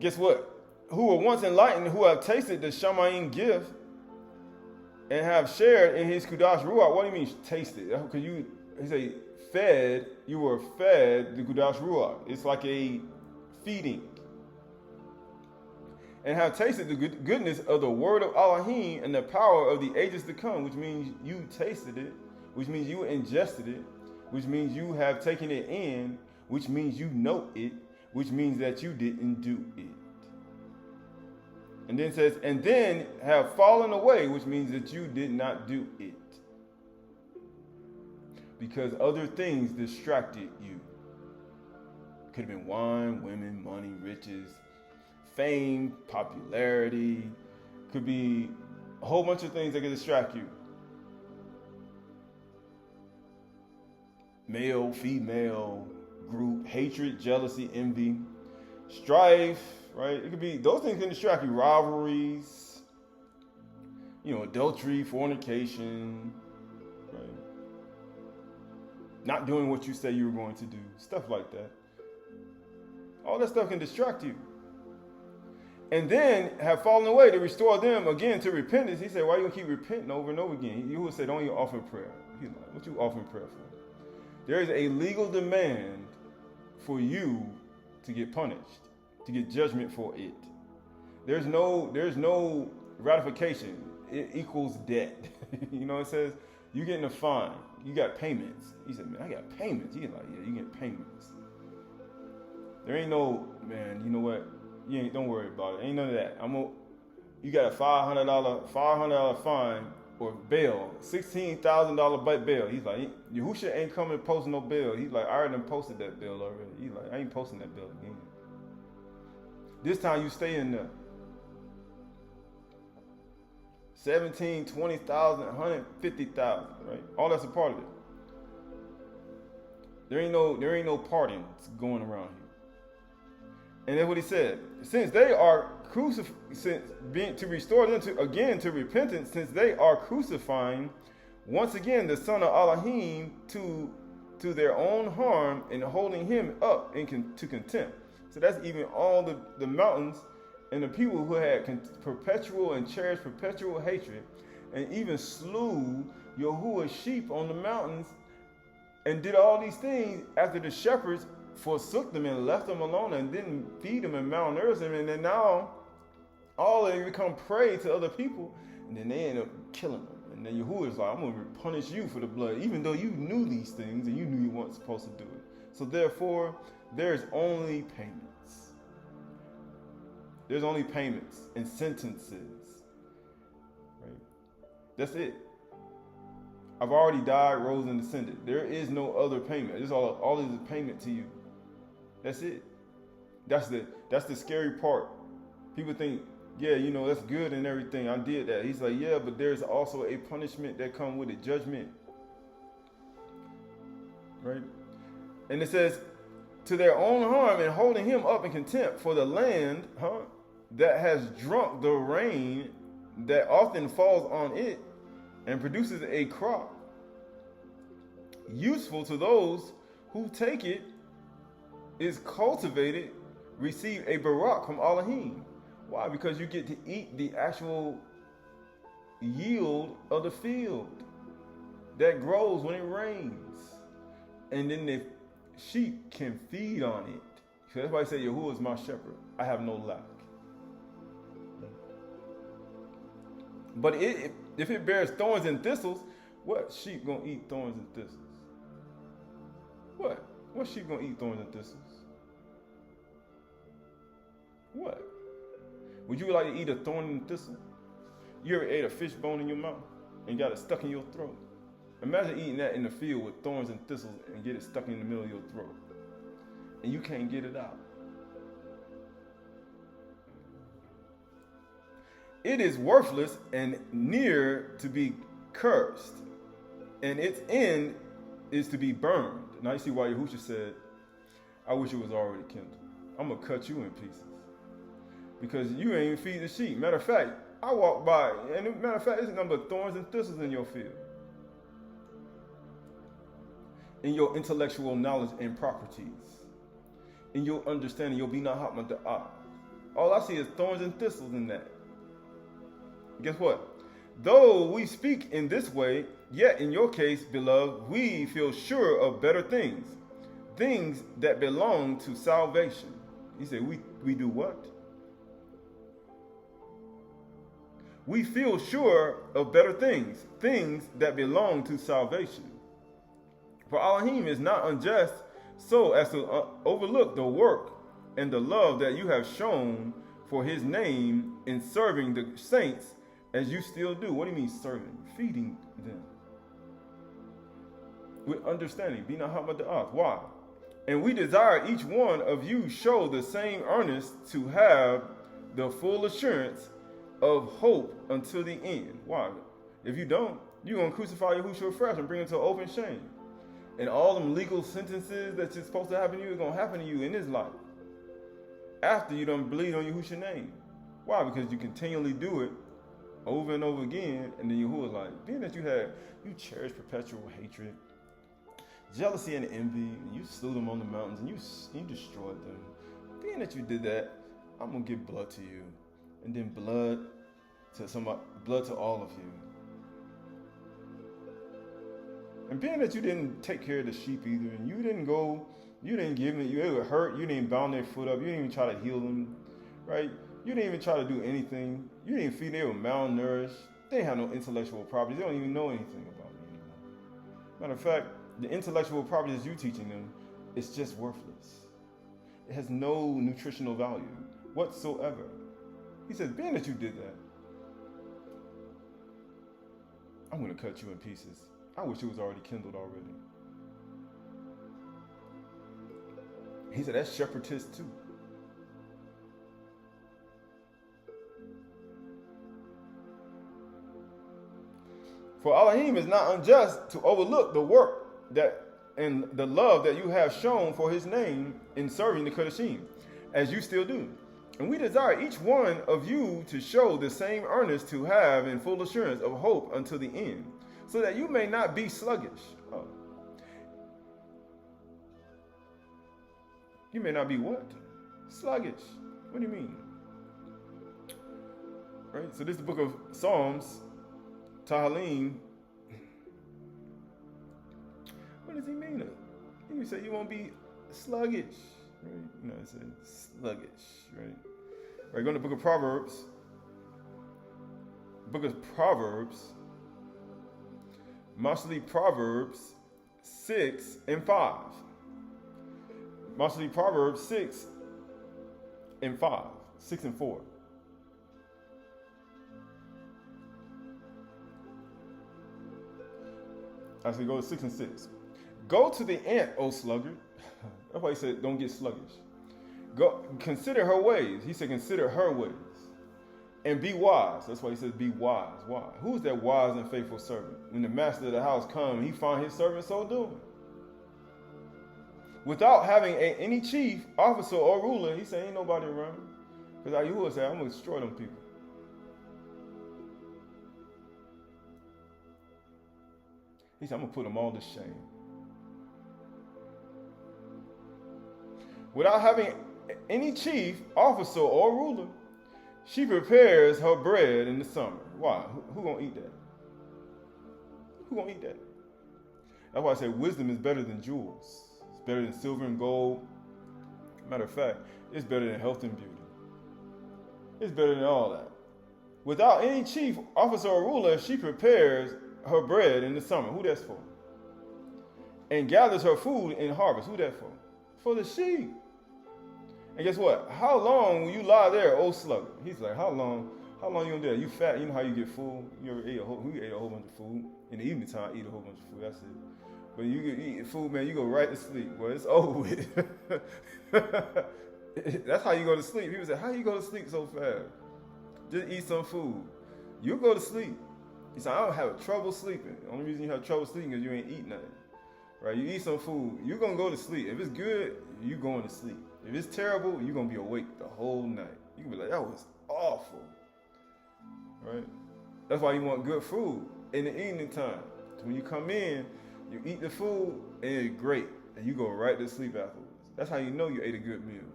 Guess what? who were once enlightened, who have tasted the Shamayim gift and have shared in his Kudash Ruach. What do you mean tasted? Because he say fed, you were fed the Kudash Ruach. It's like a feeding. And have tasted the goodness of the word of Elohim and the power of the ages to come, which means you tasted it, which means you ingested it, which means you have taken it in, which means you know it, which means that you didn't do it. And then it says, and then have fallen away, which means that you did not do it. Because other things distracted you. Could have been wine, women, money, riches, fame, popularity. Could be a whole bunch of things that could distract you. Male, female, group, hatred, jealousy, envy, strife, right? It could be, those things can distract you. Rivalries, adultery, fornication, right? Not doing what you say you were going to do, stuff like that. All that stuff can distract you. And then have fallen away to restore them again to repentance. He said, why are you going to keep repenting over and over again? You would say, don't even offer prayer. He's like, what you offering prayer for? There is a legal demand for you to get punished, to get judgment for it. There's no ratification. It equals debt. It says you're getting a fine. You got payments. He said, man, I got payments. He's like, yeah, you get payments. There ain't no, man, you know what? Don't worry about it. Ain't none of that. You got a $500 fine or bail, $16,000 bail. He's like, Yahusha ain't coming to post no bail. He's like, I already posted that bill already. He's like, I ain't posting that bill again. This time you stay in there. 17, 20,000, 150,000, right? All that's a part of it. There ain't no pardons going around here. And that's what he said. Since they are to restore them to repentance, since they are crucifying once again the Son of Elohim to their own harm and holding him up to contempt. So that's even all the mountains and the people who had perpetual and cherished perpetual hatred, and even slew Yahuwah's sheep on the mountains, and did all these things after the shepherds forsook them and left them alone and didn't feed them and malnourished them, and then now all they become prey to other people, and then they end up killing them. And then Yahuwah is like, I'm going to punish you for the blood, even though you knew these things and you knew you weren't supposed to do it. So therefore, there's only payments. There's only payments and sentences. Right? That's it. I've already died, rose, and ascended. There is no other payment. This all is a payment to you. That's it. That's the scary part. People think, yeah, that's good and everything. I did that. He's like, yeah, but there's also a punishment that comes with it, judgment. Right? And it says, to their own harm and holding him up in contempt for the land, that has drunk the rain that often falls on it and produces a crop useful to those who take it, is cultivated, receive a barak from Elohim. Why? Because you get to eat the actual yield of the field that grows when it rains. And then the sheep can feed on it. So that's why I say, Yahuwah is my shepherd. I have no lack. But if it bears thorns and thistles, what sheep gonna eat thorns and thistles? What sheep gonna eat thorns and thistles? What? Would you like to eat a thorn and thistle? You ever ate a fish bone in your mouth and got it stuck in your throat? Imagine eating that in the field with thorns and thistles and get it stuck in the middle of your throat. And you can't get it out. It is worthless and near to be cursed, and its end is to be burned. Now you see why Yahushua said, I wish it was already kindled. I'm going to cut you in pieces. Because you ain't even feed the sheep. Matter of fact, I walk by, and matter of fact, there's a number of thorns and thistles in your field. In your intellectual knowledge and properties. In your understanding, your binah hatmata'ah All I see is thorns and thistles in that. Guess what? Though we speak in this way, yet in your case, beloved, we feel sure of better things, things that belong to salvation. He said, we do what? We feel sure of better things, things that belong to salvation. For Elohim is not unjust so as to overlook the work and the love that you have shown for his name in serving the saints as you still do. What do you mean serving? Feeding them. With understanding. Be not hot but the earth. Why? And we desire each one of you show the same earnest to have the full assurance of hope until the end. Why? If you don't, you're going to crucify Yahushua fresh and bring him to open shame. And all them legal sentences that's supposed to happen to you is going to happen to you in this life. After you done bleed on Yahushua's name. Why? Because you continually do it over and over again, and then Yahuwah's like, being that you cherish perpetual hatred, jealousy and envy, and you slew them on the mountains, and you destroyed them. Being that you did that, I'm going to give blood to you. And then blood to all of you. And being that you didn't take care of the sheep either, and you didn't give them, they were hurt, you didn't bound their foot up, you didn't even try to heal them, right? You didn't even try to do anything. You didn't feed them, they were malnourished. They didn't have no intellectual properties. They don't even know anything about me anymore. Matter of fact, the intellectual properties you're teaching them, it's just worthless. It has no nutritional value whatsoever. He says, being that you did that, I'm going to cut you in pieces. I wish it was already kindled already. He said, that's shepherdess too. For Elohim is not unjust to overlook the work and the love that you have shown for his name in serving the Kodashim, as you still do. And we desire each one of you to show the same earnest to have in full assurance of hope until the end, so that you may not be sluggish. Oh. You may not be what? Sluggish. What do you mean? Right? So this is the book of Psalms, Tahalim. What does he mean? He say you won't be sluggish. Right? You know, it says sluggish, right? Right, go to the book of Proverbs. Book of Proverbs. Mostly Proverbs 6 and 5. Mostly Proverbs 6 and 5. 6 and 4. Actually, go to 6 and 6. Go to the ant, O sluggard. That's why he said, don't get sluggish. Go, consider her ways. He said, consider her ways. And be wise. That's why he says, be wise. Why? Who's that wise and faithful servant? When the master of the house comes, he find his servant so doing. Without having any chief, officer, or ruler, he said, ain't nobody around. Because like you would say, I'm going to destroy them people. He said, I'm going to put them all to shame. Without having any chief, officer, or ruler, she prepares her bread in the summer. Why? Who gonna eat that? Who gonna eat that? That's why I say wisdom is better than jewels. It's better than silver and gold. Matter of fact, it's better than health and beauty. It's better than all that. Without any chief, officer, or ruler, she prepares her bread in the summer. Who that's for? And gathers her food in harvest. Who that for? For the sheep. And guess what? How long will you lie there, old sluggard? He's like, how long you gonna do that? You fat, you know how you get full? You ever ate a whole bunch of food? In the evening time, I eat a whole bunch of food, that's it. But you eat food, man, you go right to sleep. Well, it's over with. That's how you go to sleep. People say, how you go to sleep so fast? Just eat some food. You go to sleep. He said, I don't have trouble sleeping. The only reason you have trouble sleeping is you ain't eat nothing. Right? You eat some food, you're gonna go to sleep. If it's good, you're going to sleep. If it's terrible, you're going to be awake the whole night. You can be like, that was awful. Right? That's why you want good food in the evening time. So when you come in, you eat the food, and it's great. And you go right to sleep afterwards. That's how you know you ate a good meal.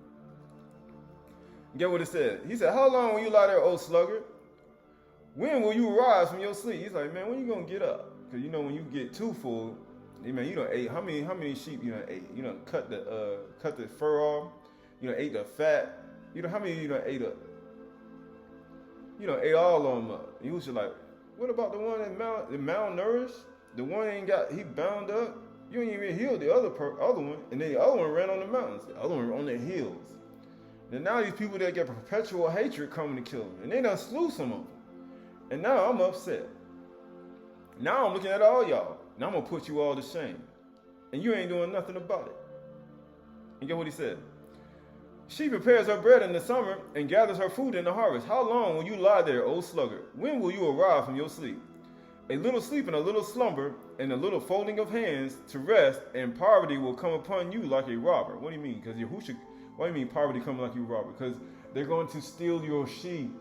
Get what it said? He said, how long will you lie there, O sluggard? When will you arise from your sleep? He's like, man, when you gonna get up? Because when you get too full, man, you done ate. How many sheep you done ate? You done cut the fur off. You done ate the fat. How many you done ate up? You done ate all of them up. He was just like, what about the one that malnourished? The one he bound up. You ain't even healed the other one, and then the other one ran on the mountains. The other one on the hills. And now these people that get perpetual hatred coming to kill them, and they done slew some of them. And now I'm upset. Now I'm looking at all y'all. Now I'm gonna put you all to shame, and you ain't doing nothing about it. And get what he said? She prepares her bread in the summer and gathers her food in the harvest. How long will you lie there, O sluggard? When will you arise from your sleep? A little sleep and a little slumber and a little folding of hands to rest, and poverty will come upon you like a robber. What do you mean? Because Yahushua, what do you mean poverty coming like you robber? Because they're going to steal your sheep.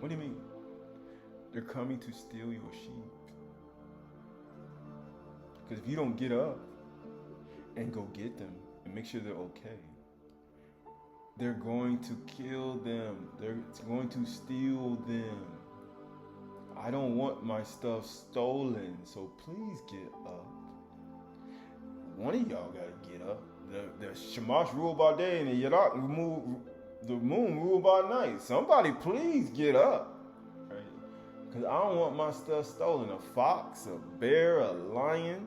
What do you mean? They're coming to steal your sheep. Because if you don't get up and go get them and make sure they're okay, they're going to kill them. They're going to steal them. I don't want my stuff stolen, so please get up. One of y'all gotta get up. The Shamash rule by day and the Yadak the moon rule by night. Somebody please get up. Right? Because I don't want my stuff stolen. A fox, a bear, a lion,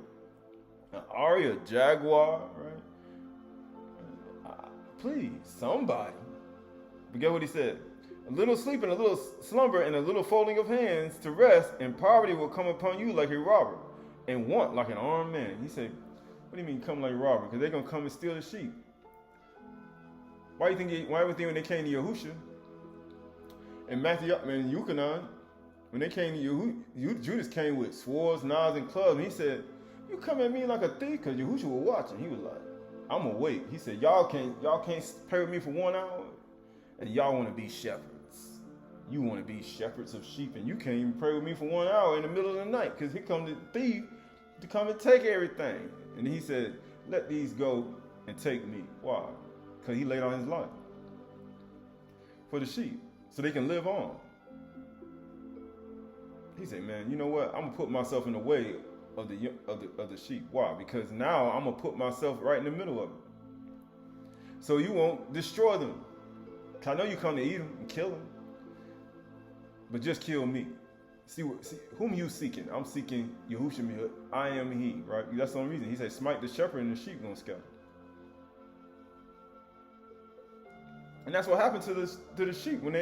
an Ari, a jaguar, right? Please, somebody. But get what he said? A little sleep and a little slumber and a little folding of hands to rest, and poverty will come upon you like a robber, and want like an armed man. He said, what do you mean come like a robber? Because they're going to come and steal the sheep. Why would you think when they came to Yahushua and Yuchanan, when they came to Judas came with swords, knives, and clubs, and he said, you come at me like a thief? Because Yahushua was watching. He was like, I'm going to wait. He said, y'all can't pray with me for 1 hour? And y'all want to be shepherds. You want to be shepherds of sheep, and you can't even pray with me for 1 hour in the middle of the night, because here comes the thief to come and take everything. And he said, let these go and take me. Why? Because he laid on his life for the sheep, so they can live on. He said, man, you know what? I'm going to put myself in the way of the sheep. Why? Because now I'm going to put myself right in the middle of them, so you won't destroy them. I know you come to eat them and kill them, but just kill me. See whom you seeking? I'm seeking Yahushua. I am he, right? That's the only reason. He said, smite the shepherd and the sheep gonna scatter. And that's what happened to the sheep when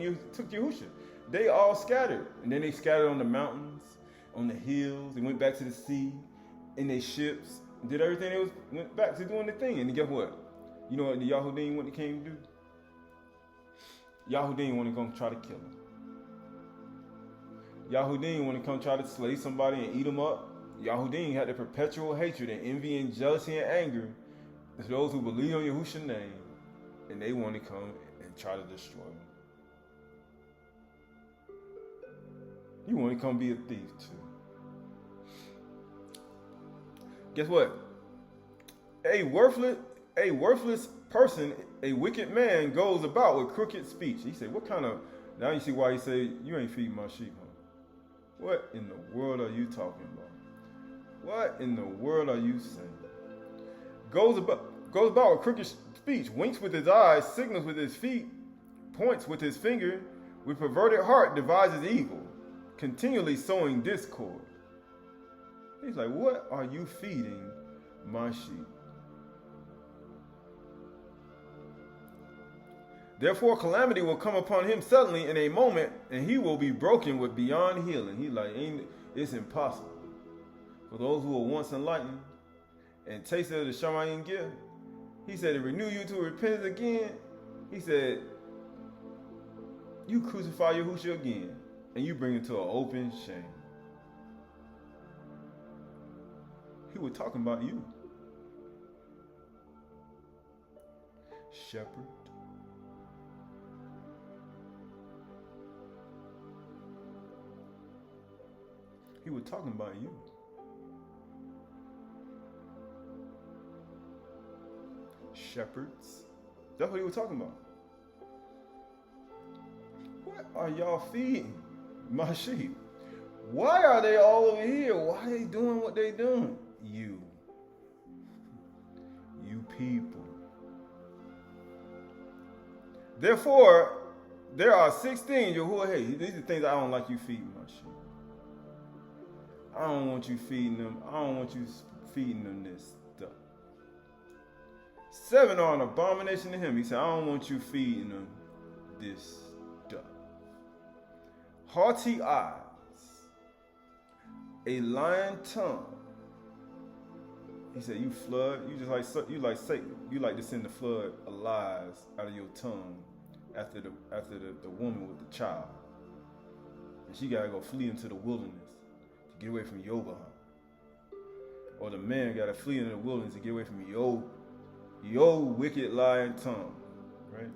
you took Yahushua. They all scattered. And then they scattered on the mountains, on the hills. They went back to the sea, in their ships, did everything. Went back to doing the thing. And guess what? You know what the Yahudim what they came to do? Yahudim want to come try to kill him. Yahudim want to come try to slay somebody and eat them up. Yahudim had the perpetual hatred and envy and jealousy and anger to those who believe on Yahushua's name, and they want to come and try to destroy them. You want to come be a thief too. Guess what? A worthless person, a wicked man, goes about with crooked speech. He said, what kind of, now you see why he said, you ain't feeding my sheep, huh? What in the world are you talking about? What in the world are you saying? Goes about with crooked speech, winks with his eyes, signals with his feet, points with his finger, with perverted heart devises evil, continually sowing discord. He's like, what are you feeding my sheep? Therefore, calamity will come upon him suddenly in a moment, and he will be broken with beyond healing. He like, it's impossible. For those who were once enlightened and tasted of the Shamayim gift, he said, to renew you to repentance again. He said, you crucify Yahushua again, and you bring him to an open shame. He was talking about you. Shepherd. He was talking about you. Shepherds. That's what he was talking about. What are y'all feeding my sheep? Why are they all over here? Why are they doing what they doing? You people. Therefore, there are 6 things Yahuwah hates. These are things I don't like you feeding my sheep. I don't want you feeding them. I don't want you feeding them this stuff. 7 are an abomination to him. He said, I don't want you feeding them this stuff. Haughty eyes, a lying tongue. He said, you flood, you like Satan. You like to send the flood of lies out of your tongue after the woman with the child. And she gotta go flee into the wilderness to get away from your behind. Or the man gotta flee into the wilderness to get away from your wicked lying tongue. Right?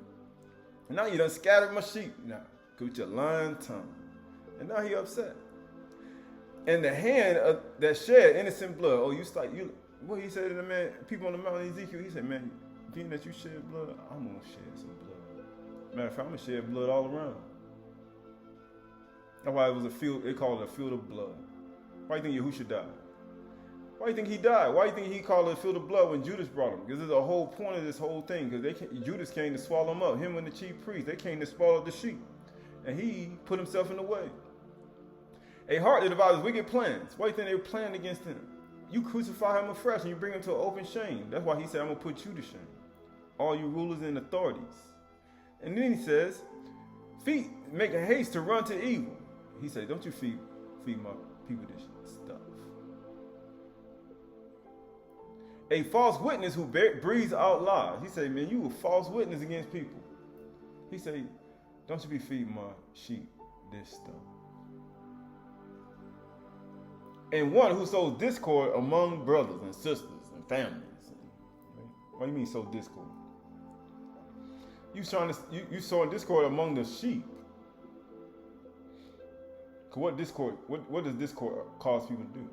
And now you done scattered my sheep now, with your lying tongue. And now he upset. And the hand that shed innocent blood. Oh, what he said to the man, people on the mountain Ezekiel, he said, man, being that you shed blood, I'm going to shed some blood. Matter of fact, I'm going to shed blood all around. That's why it was a field, they called it a field of blood. Why do you think Yahushua died? Why do you think he died? Why do you think he called it a field of blood when Judas brought him? Because there's a whole point of this whole thing. Because Judas came to swallow him up. Him and the chief priest, they came to swallow the sheep. And he put himself in the way. A heart that devours wicked plans. Why do you think they were planning against him? You crucify him afresh and you bring him to an open shame. That's why he said, I'm going to put you to shame. All you rulers and authorities. And then he says, feet make a haste to run to evil. He said, don't you feed my people this stuff. A false witness who breathes out lies. He said, man, you a false witness against people. He said, don't you be feeding my sheep this stuff. And one who sows discord among brothers and sisters and families. Right? What do you mean sow discord? You sowing discord among the sheep. What does discord cause people to do?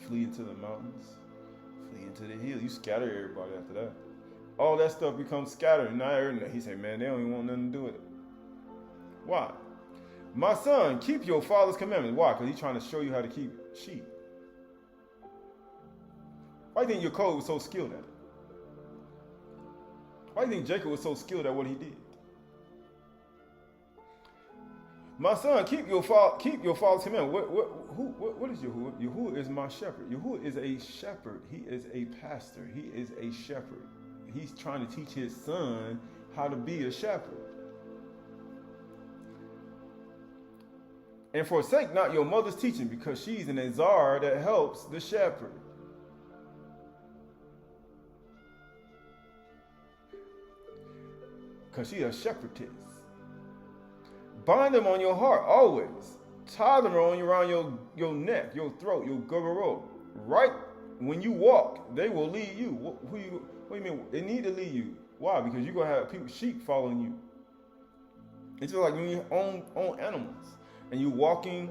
Flee into the mountains, flee into the hills. You scatter everybody after that. All that stuff becomes scattered. Now he said, man, they don't even want nothing to do with it. Why? My son, keep your father's commandments. Why? Because he's trying to show you how to keep sheep. Why do you think Yaakov was so skilled at it? Why do you think Jacob was so skilled at what he did? My son, keep your father's commandment. What is Yahuwah? Yahuwah is my shepherd. Yahuwah is a shepherd. He is a pastor. He is a shepherd. He's trying to teach his son how to be a shepherd. And forsake not your mother's teaching, because she's an azar that helps the shepherd. Because she's a shepherdess. Bind them on your heart always. Tie them around your neck, your throat, your gogoro. Right when you walk, they will lead you. What do you mean? They need to lead you. Why? Because you're going to have sheep following you. It's just like when you own animals. And you walking,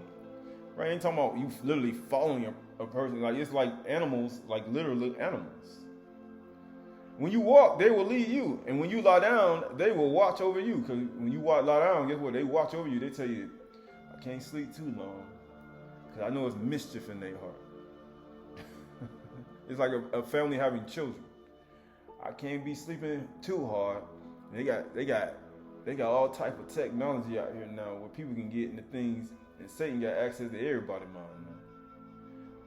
right? Ain't talking about you literally following a person. Like it's like animals, like literally animals. When you walk, they will lead you. And when you lie down, they will watch over you. Because when you lie down, guess what? They watch over you. They tell you, I can't sleep too long. Because I know it's mischief in their heart. It's like a family having children. I can't be sleeping too hard. They got all type of technology out here now where people can get into things, and Satan got access to everybody's mind now.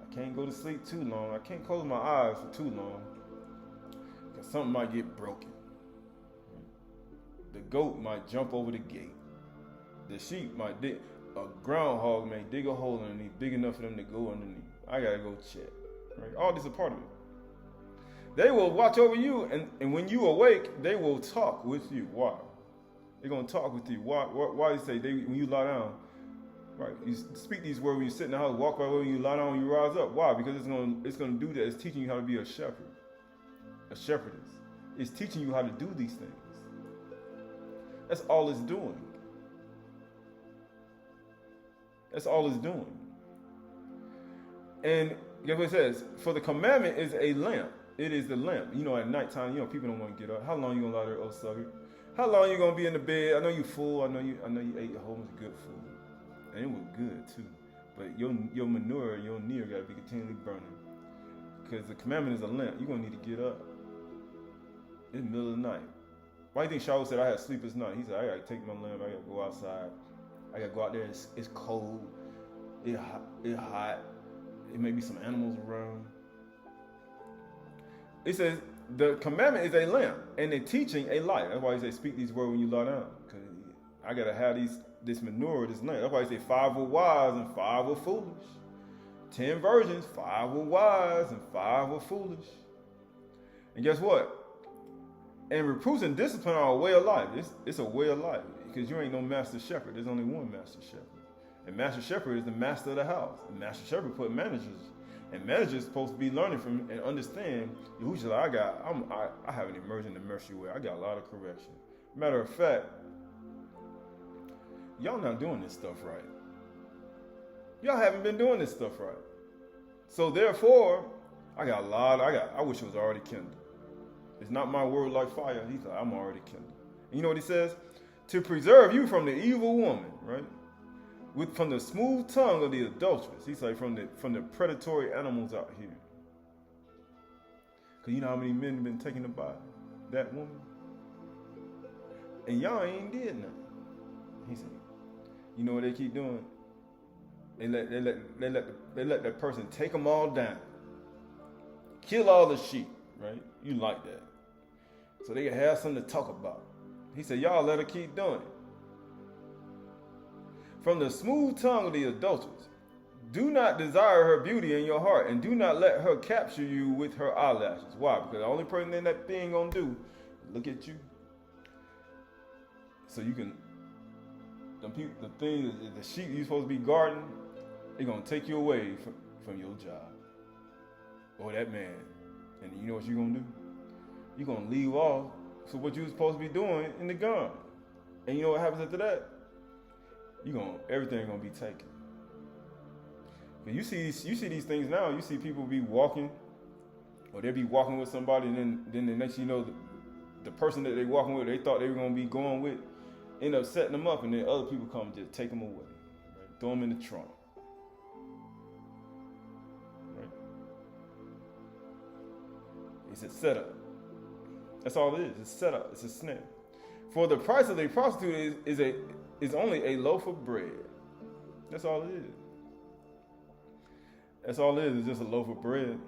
I can't go to sleep too long. I can't close my eyes for too long because something might get broken. The goat might jump over the gate. The sheep might a groundhog may dig a hole underneath big enough for them to go underneath. I gotta go check. Right? All this is a part of it. They will watch over you, and when you awake, they will talk with you. Why? They're going to talk with you. Why you say when you lie down, right? You speak these words when you sit in the house, walk by the way when you lie down, when you rise up. Why? Because it's going to do that. It's teaching you how to be a shepherd, a shepherdess. It's teaching you how to do these things. That's all it's doing. That's all it's doing. And guess what it says? For the commandment is a lamp. It is the lamp. You know, at nighttime, people don't want to get up. How long you gonna lie there, old sucker? How long you gonna be in the bed? I know you full. I know you ate a whole bunch of good food, and it was good too. But your manure, your near gotta be continually burning, because the commandment is a lamp. You're gonna need to get up in the middle of the night. Why do you think Shaul said I had a sleepless night? He said I gotta take my lamp. I gotta go outside. I gotta go out there. It's cold. It's hot. It may be some animals around. It says the commandment is a lamp and the teaching a light. That's why he says speak these words when you lie down. Cause I gotta have this manure, this lamp. That's why he say 5 were wise and 5 were foolish. 10 virgins, 5 were wise and 5 were foolish. And guess what? And reproofs and discipline are a way of life. It's a way of life, because you ain't no master shepherd. There's only one master shepherd. And master shepherd is the master of the house. And master shepherd put managers. And managers supposed to be learning from and understand. Who's like, I have an emerging in mercy way. I got a lot of correction. Matter of fact, y'all not doing this stuff right. Y'all haven't been doing this stuff right. So therefore, I wish it was already kindled. It's not my word like fire. He's like, I'm already kindled. And you know what he says? To preserve you from the evil woman, right? From the smooth tongue of the adulteress. He's like, from the predatory animals out here. Because you know how many men have been taken by that woman? And y'all ain't did nothing. He said, you know what they keep doing? They let that person take them all down. Kill all the sheep, right? You like that. So they can have something to talk about. He said, y'all let her keep doing it. From the smooth tongue of the adulteress, do not desire her beauty in your heart, and do not let her capture you with her eyelashes. Why? Because the only person in that thing gonna do is look at you. So you can, the sheep you're supposed to be guarding, they're gonna take you away from your job or that man. And you know what you're gonna do? You're gonna leave off for what you were supposed to be doing in the gun. And you know what happens after that? Everything gonna be taken. But you see these things now. You see people be walking, or they be walking with somebody, and then the next you know, the person that they walking with, they thought they were gonna be going with, end up setting them up, and then other people come and just take them away, right? Throw them in the trunk. Right? It's a setup. That's all it is. It's a setup. It's a snare. For the price of a prostitute is only a loaf of bread. That's all it is. That's all it is just a loaf of bread.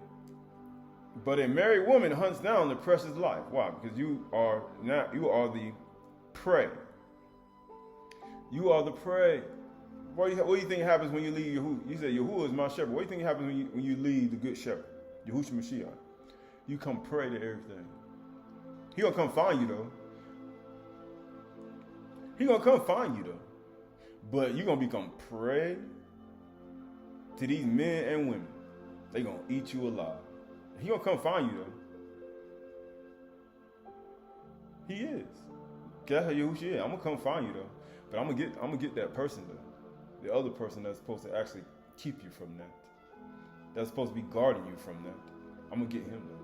But a married woman hunts down the precious life. Why? Because you are the prey. You are the prey. What do you think happens when you leave Yahuwah? You say Yahuwah is my shepherd. What do you think happens when you leave the good shepherd? Yahushua Mashiach. You come prey to everything. He gonna come find you though. He gonna come find you though. But you gonna become prey to these men and women. They gonna eat you alive. He gonna come find you though. He is. That's how Yahushua is. I'm gonna come find you though. But I'm gonna get that person though. The other person that's supposed to actually keep you from that. That's supposed to be guarding you from that. I'm gonna get him though.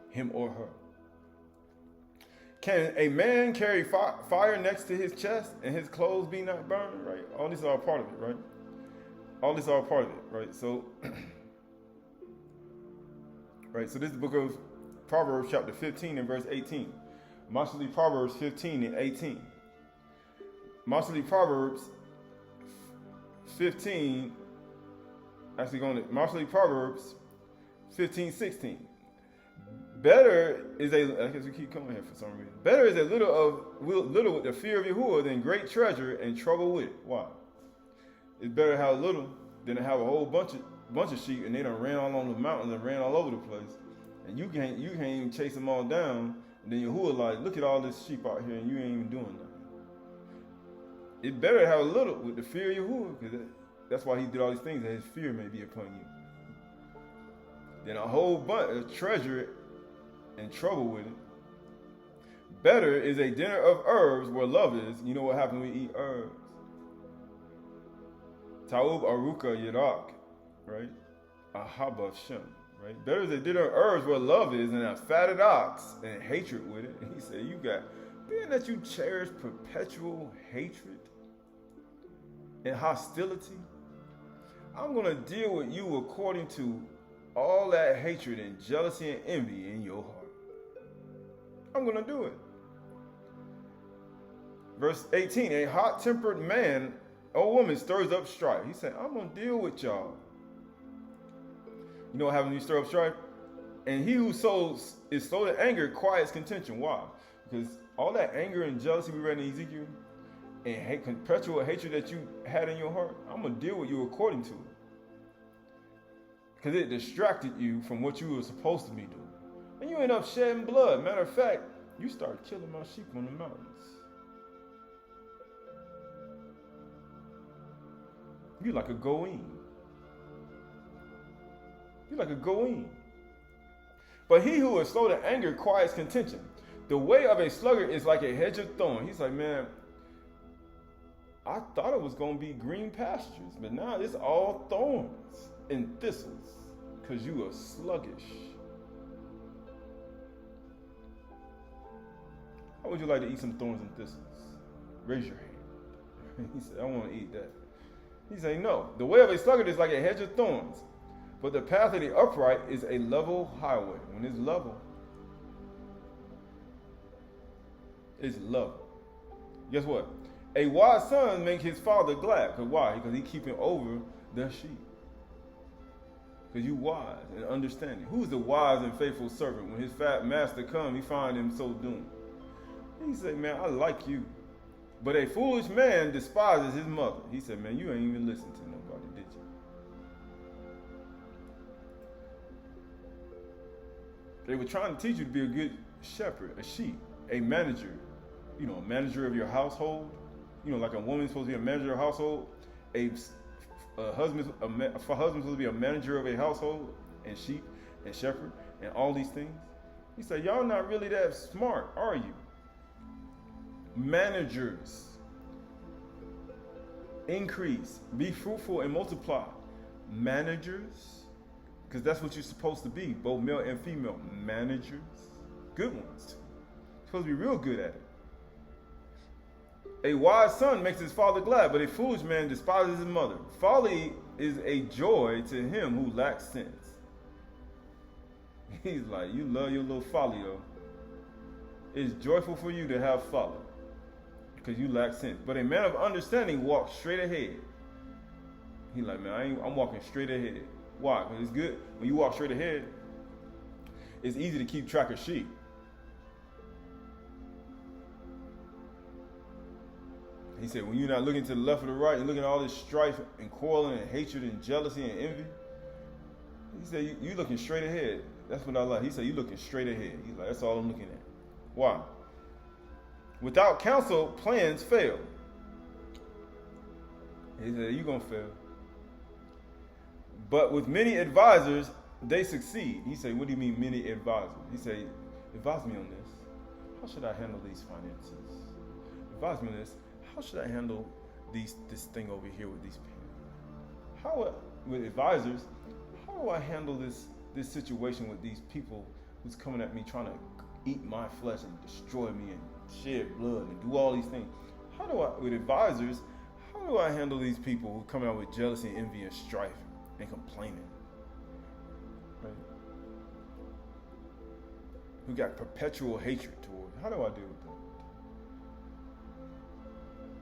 Him or her. Can a man carry fire next to his chest and his clothes be not burned? Right? All these are a part of it, right? All these are a part of it, right? So, right. So this is the book of Proverbs, chapter 15 and verse 18. Mostly Proverbs 15 and 18. Mostly Proverbs 15. Mostly Proverbs 15:16. Better is I guess we keep coming here for some reason. Better is a little with the fear of Yahuwah than great treasure and trouble with it. Why? It's better to have a little than to have a whole bunch of sheep and they done ran all on the mountains and ran all over the place. And you can't even chase them all down. And then Yahuwah like, look at all this sheep out here and you ain't even doing nothing. It's better to have a little with the fear of Yahuwah, because that's why he did all these things, that his fear may be upon you. Then a whole bunch of treasure and trouble with it. Better is a dinner of herbs where love is. You know what happens when we eat herbs? Ta'ub aruka yirak, right? Ahaba Shem. Right? Better is a dinner of herbs where love is than a fatted ox and hatred with it. And he said, being that you cherish perpetual hatred and hostility, I'm going to deal with you according to all that hatred and jealousy and envy in your heart. I'm going to do it. Verse 18, a hot-tempered man or woman stirs up strife. He said, I'm going to deal with y'all. You know what happens when you stir up strife? And he who is slow to anger quiets contention. Why? Because all that anger and jealousy we read in Ezekiel and perpetual hatred that you had in your heart, I'm going to deal with you according to it. Because it distracted you from what you were supposed to be doing. And you end up shedding blood. Matter of fact, you start killing my sheep on the mountains. You're like a goyim. You're like a goyim. But he who is slow to anger quiets contention. The way of a sluggard is like a hedge of thorns. He's like, man, I thought it was going to be green pastures, but now it's all thorns and thistles because you are sluggish. How would you like to eat some thorns and thistles? Raise your hand. He said, I want to eat that. He said, no. The way of a sluggard is like a hedge of thorns, but the path of the upright is a level highway. When it's level, it's level. Guess what? A wise son makes his father glad. Because why? Because he's keeping over the sheep. Because you wise and understanding. Who's the wise and faithful servant? When his fat master come, he find him so doomed. He said, man, I like you. But a foolish man despises his mother. He said, man, you ain't even listened to nobody, did you? They were trying to teach you to be a good shepherd, a sheep, a manager. You know, a manager of your household. You know, like a woman's supposed to be a manager of a household. A husband's supposed to be a manager of a household, and sheep and shepherd and all these things. He said, y'all not really that smart, are you? Managers. Increase. Be fruitful and multiply. Managers. Because that's what you're supposed to be, both male and female. Managers. Good ones. You're supposed to be real good at it. A wise son makes his father glad, but a foolish man despises his mother. Folly is a joy to him who lacks sense. He's like, you love your little folly, though. It's joyful for you to have folly, because you lack sense. But a man of understanding walks straight ahead. He's like, man, I'm walking straight ahead. Why? Because it's good. When you walk straight ahead, it's easy to keep track of sheep. He said, when you're not looking to the left or the right, you're looking at all this strife and quarreling and hatred and jealousy and envy. He said, you looking straight ahead. That's what I like. He said, you looking straight ahead. He's like, that's all I'm looking at. Why? Without counsel, plans fail. He said, you're going to fail. But with many advisors, they succeed. He said, what do you mean many advisors? He said, advise me on this. How should I handle these finances? Advise me on this. How should I handle this thing over here with these people? With advisors, how do I handle this situation with these people who's coming at me trying to eat my flesh and destroy me and shed blood and do all these things? With advisors, how do I handle these people who come out with jealousy and envy and strife and complaining? Right? Who got perpetual hatred toward? How do I deal with them?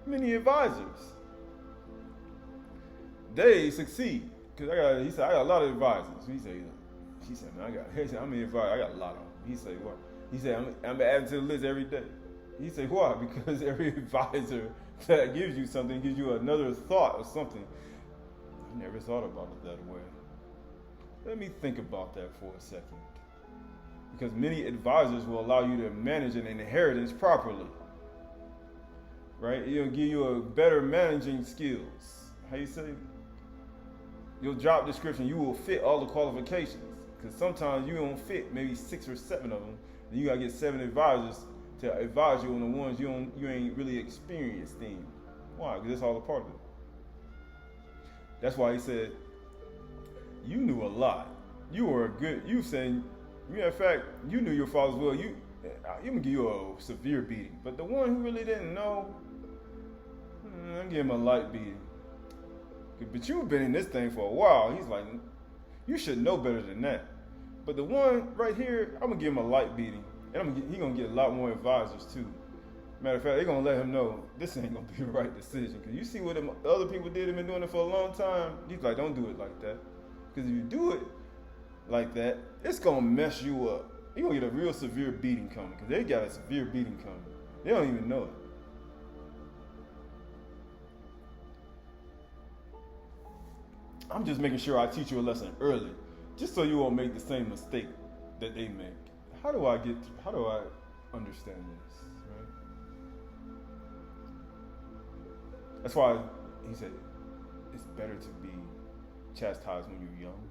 Many advisors, they succeed. Because he said, I got a lot of advisors. He said, man, how many advisors? I got a lot of them. He said, what? He said, I'm adding to the list every day. He said, why? Because every advisor that gives you something gives you another thought or something. I never thought about it that way. Let me think about that for a second. Because many advisors will allow you to manage an inheritance properly. Right? It'll give you a better managing skills. How you say? Your job description, you will fit all the qualifications. Because sometimes you don't fit maybe 6 or 7 of them. And you got to get 7 advisors to advise you on the ones you ain't really experienced in. Why? Because that's all a part of it. That's why he said, you knew a lot. you were a good. You saying, in fact, you knew your father's will. You gonna give you a severe beating. But the one who really didn't know, I'm give him a light beating. But you've been in this thing for a while. He's like, you should know better than that. But the one right here, I'm gonna give him a light beating, and he's gonna get a lot more advisors too. Matter of fact, they're gonna let him know this ain't gonna be the right decision. Cause you see what the other people did, have been doing it for a long time. He's like, don't do it like that. Cause if you do it like that, it's gonna mess you up. You're gonna get a real severe beating coming. Cause they got a severe beating coming. They don't even know it. I'm just making sure I teach you a lesson early, just so you won't make the same mistake that they make. How do I understand this? Right? That's why he said it's better to be chastised when you're young.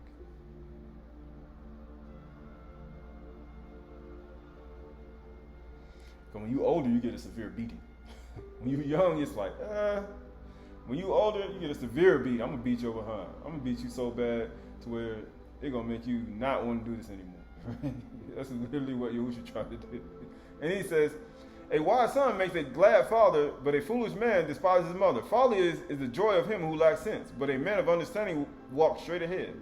But when you're older, you get a severe beating. When you're young, it's like, When you older, you get a severe beat. I'm gonna beat you over behind. I'm gonna beat you so bad to where they're gonna make you not want to do this anymore. That's literally what Yahushua tried to do. And he says, a wise son makes a glad father, but a foolish man despises his mother. Folly is the joy of him who lacks sense, but a man of understanding walks straight ahead.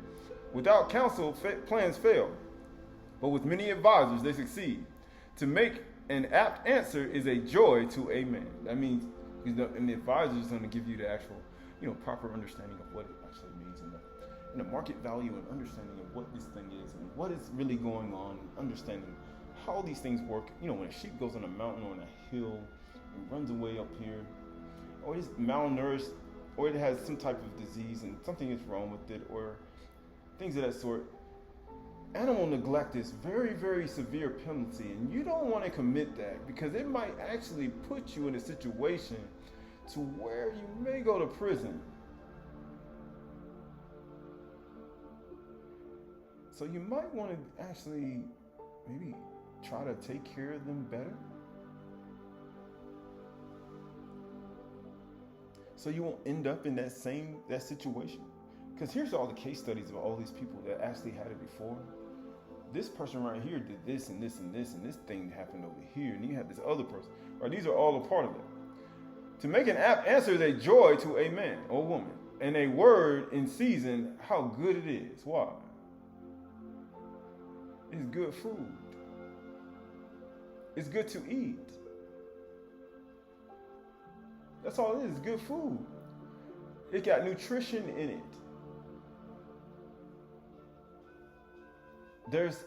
Without counsel, plans fail, but with many advisors, they succeed. To make an apt answer is a joy to a man. That means, and the advisor is going to give you the actual, proper understanding of what it actually means, and the market value and understanding of what this thing is and what is really going on, and understanding how these things work. When a sheep goes on a mountain or on a hill and runs away up here, or is malnourished, or it has some type of disease and something is wrong with it, or things of that sort. Animal neglect is very, very severe penalty, and you don't want to commit that because it might actually put you in a situation to where you may go to prison. So you might want to actually maybe try to take care of them better, so you won't end up in that situation. Because here's all the case studies of all these people that actually had it before. This person right here did this and this and this, and this thing happened over here, and you have this other person. Or these are all a part of it. To make an apt answer is a joy to a man or woman, and a word in season, how good it is. Why? It's good food. It's good to eat. That's all it is, good food. It got nutrition in it. There's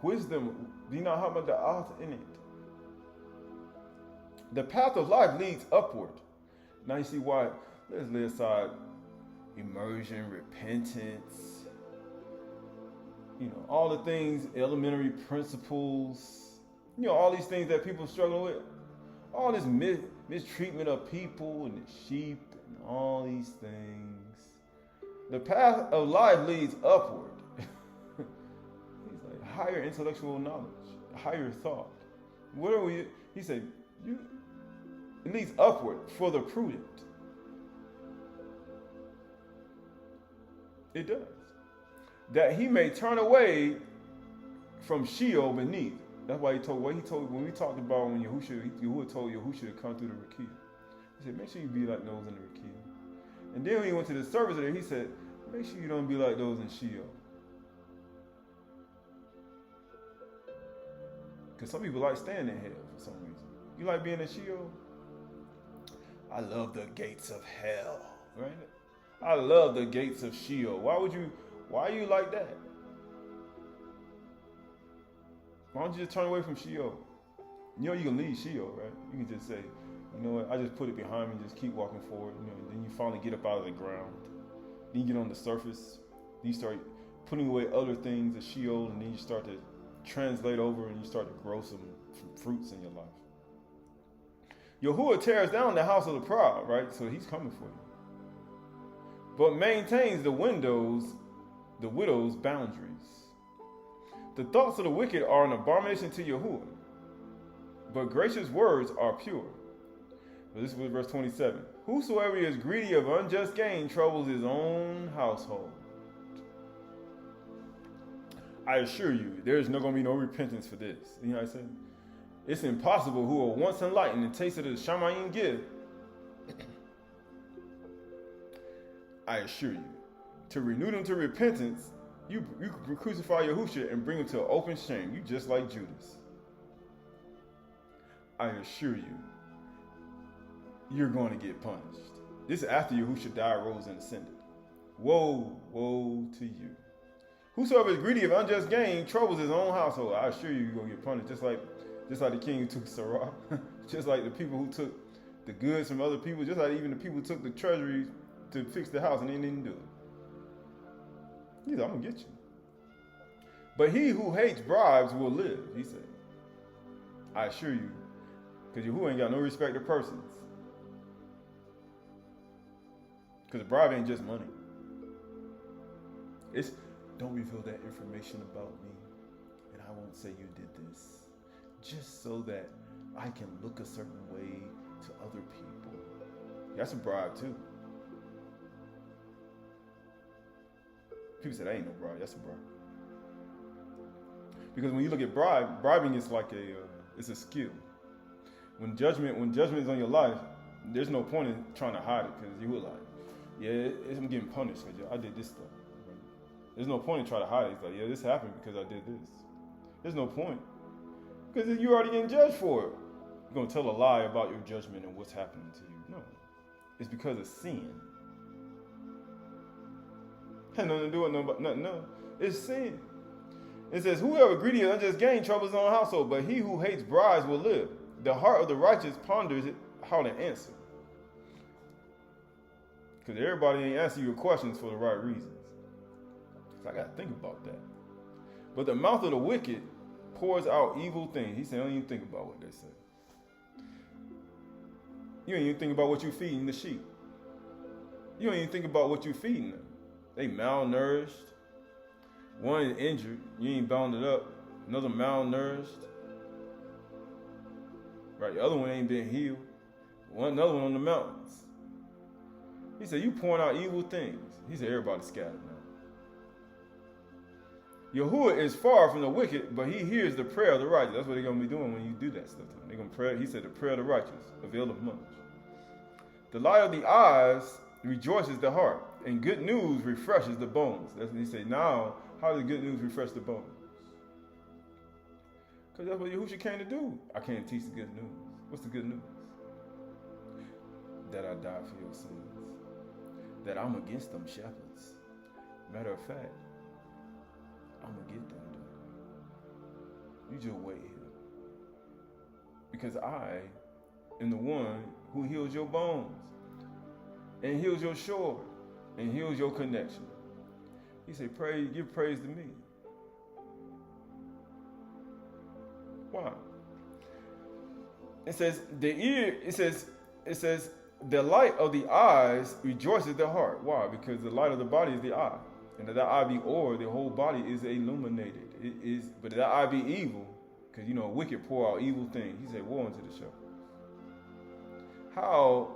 wisdom, how much the odds in it. The path of life leads upward. Now you see why. Let's lay aside immersion, repentance, all the things, elementary principles, all these things that people struggle with. All this mistreatment of people and the sheep and all these things. The path of life leads upward. Higher intellectual knowledge, higher thought. What are we? He said, it leads upward for the prudent. It does. That he may turn away from Sheol beneath. That's why when we talked about when Yahushua told Yahushua to come through the Rakia. He said, make sure you be like those in the Rakia. And then when he went to the service there, he said, make sure you don't be like those in Sheol. Because some people like staying in hell for some reason. You like being in Sheol? I love the gates of hell, right? I love the gates of Sheol. Why are you like that? Why don't you just turn away from Sheol? You can leave Sheol, right? You can just say, you know what, I just put it behind me, just keep walking forward. Then you finally get up out of the ground. Then you get on the surface. Then you start putting away other things of Sheol, and then you start to translate over and you start to grow some fruits in your life. Yahuwah tears down the house of the proud, right? So he's coming for you. But maintains the widow's boundaries. The thoughts of the wicked are an abomination to Yahuwah, but gracious words are pure. But this is verse 27. Whosoever is greedy of unjust gain troubles his own household. I assure you, there is not going to be no repentance for this. You know what I said? It's impossible who are once enlightened and tasted of the Shamayim gift. I assure you, to renew them to repentance, you crucify Yahusha and bring him to open shame. You just like Judas. I assure you, you're going to get punished. This is after Yahusha died, rose, and ascended. Woe, woe to you. Whosoever is greedy of unjust gain troubles his own household. I assure you, you're going to get punished. Just like the king who took Sarah. Just like the people who took the goods from other people. Just like even the people who took the treasury to fix the house and they didn't do it. He said, I'm going to get you. But he who hates bribes will live, he said. I assure you, because Yahuwah ain't got no respect to persons. Because a bribe ain't just money. It's, don't reveal that information about me, and I won't say you did this, just so that I can look a certain way to other people. That's a bribe too. People say that ain't no bribe. That's a bribe. Because when you look at bribing is like it's a skill. When judgment is on your life, there's no point in trying to hide it because you were like, yeah, I'm getting punished because I did this stuff. There's no point in trying to hide it. It's like, yeah, this happened because I did this. There's no point. Because you're already getting judged for it. You're going to tell a lie about your judgment and what's happening to you. No. It's because of sin. Had nothing to do with nothing. No. It's sin. It says, whoever greedy and unjust gain troubles his own household, but he who hates bribes will live. The heart of the righteous ponders it, how to answer. Because everybody ain't answering your questions for the right reasons. So I got to think about that. But the mouth of the wicked pours out evil things. He said, don't even think about what they say. You ain't even think about what you're feeding the sheep. You don't even think about what you're feeding them. They malnourished. One is injured. You ain't bound it up. Another malnourished. Right, the other one ain't been healed. Another one on the mountains. He said, you pouring out evil things. He said, everybody's scattered now. Yahuwah is far from the wicked, but he hears the prayer of the righteous. That's what they're going to be doing when you do that stuff to them. They're going to pray. He said, the prayer of the righteous availeth much. The light of the eyes rejoices the heart, and good news refreshes the bones. That's what he said. Now, how does good news refresh the bones? Because that's what Yahushua came to do. I can't teach the good news. What's the good news? That I died for your sins. That I'm against them shepherds. Matter of fact, I'm going to get them done. You just wait here. Because I am the one who heals your bones. And heals your shore. And heals your connection. He said, give praise to me. Why? It says the light of the eyes rejoices the heart. Why? Because the light of the body is the eye. And if that eye be or, the whole body is illuminated. But if that eye be evil, because wicked pour out evil things. He said, woe unto the shepherd. How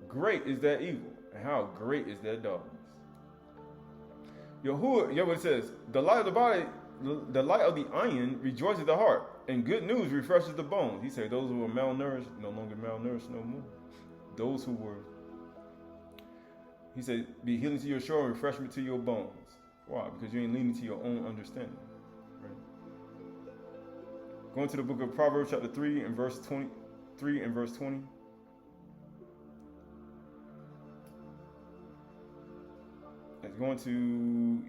great is that evil, and how great is that darkness. Yahuwah says, the light of the body, the light of the iron rejoices the heart, and good news refreshes the bones. He said, those who were malnourished, no longer malnourished no more. Those who were, he said, be healing to your shore and refreshment to your bones. Why? Because you ain't leaning to your own understanding. Right? Going to the book of Proverbs, chapter 3 and verse 20. It's going to,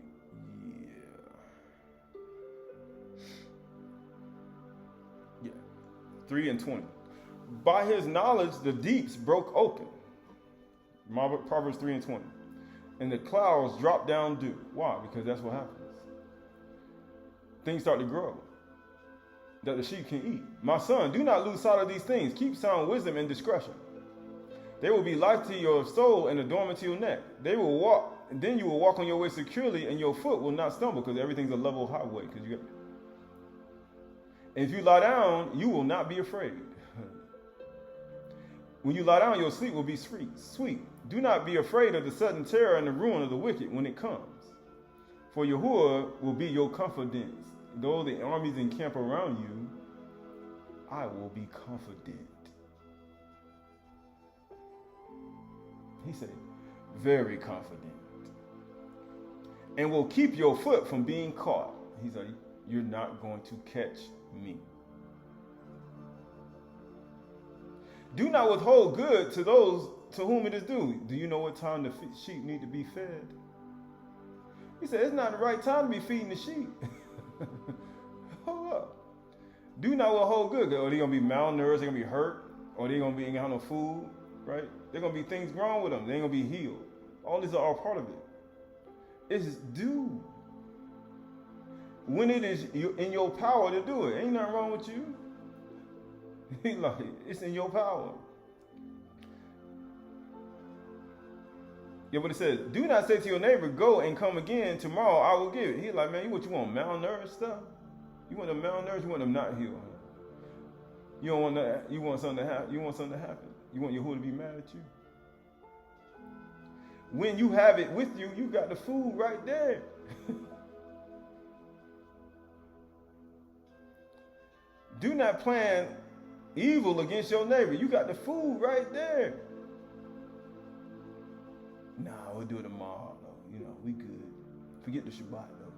3 and 20. By his knowledge, the deeps broke open. Proverbs 3 and 20. And the clouds drop down dew. Why? Because that's what happens. Things start to grow that the sheep can eat. My son, do not lose sight of these things. Keep sound wisdom and discretion. They will be life to your soul and adornment to your neck. They will walk, and then you will walk on your way securely, and your foot will not stumble, because everything's a level highway. And if you lie down, you will not be afraid. When you lie down, your sleep will be sweet. Do not be afraid of the sudden terror and the ruin of the wicked when it comes. For Yahuwah will be your confidence. Though the armies encamp around you, I will be confident. He said, very confident. And will keep your foot from being caught. He's like, you're not going to catch me. Do not withhold good to those to whom it is due. Do you know what time the sheep need to be fed? He said, it's not the right time to be feeding the sheep. Hold up. Do not withhold good. Are they going to be malnourished? They're going to be hurt? Or they going to be ain't got no food? Right? They're going to be things wrong with them. They ain't going to be healed. All these are all part of it. It's due. When it is in your power to do it. Ain't nothing wrong with you. Like, it's in your power. Yeah, but it says, do not say to your neighbor, go and come again tomorrow, I will give it. He's like, man, you want malnourished stuff? You want them malnourished? You want them not healed? You don't want that. You want something to happen. You want something to happen. You want Yahuwah to be mad at you. When you have it with you, you got the food right there. Do not plan evil against your neighbor. You got the food right there. Nah, we'll do it tomorrow. Though. You know, we good. Forget the Shabbat, though.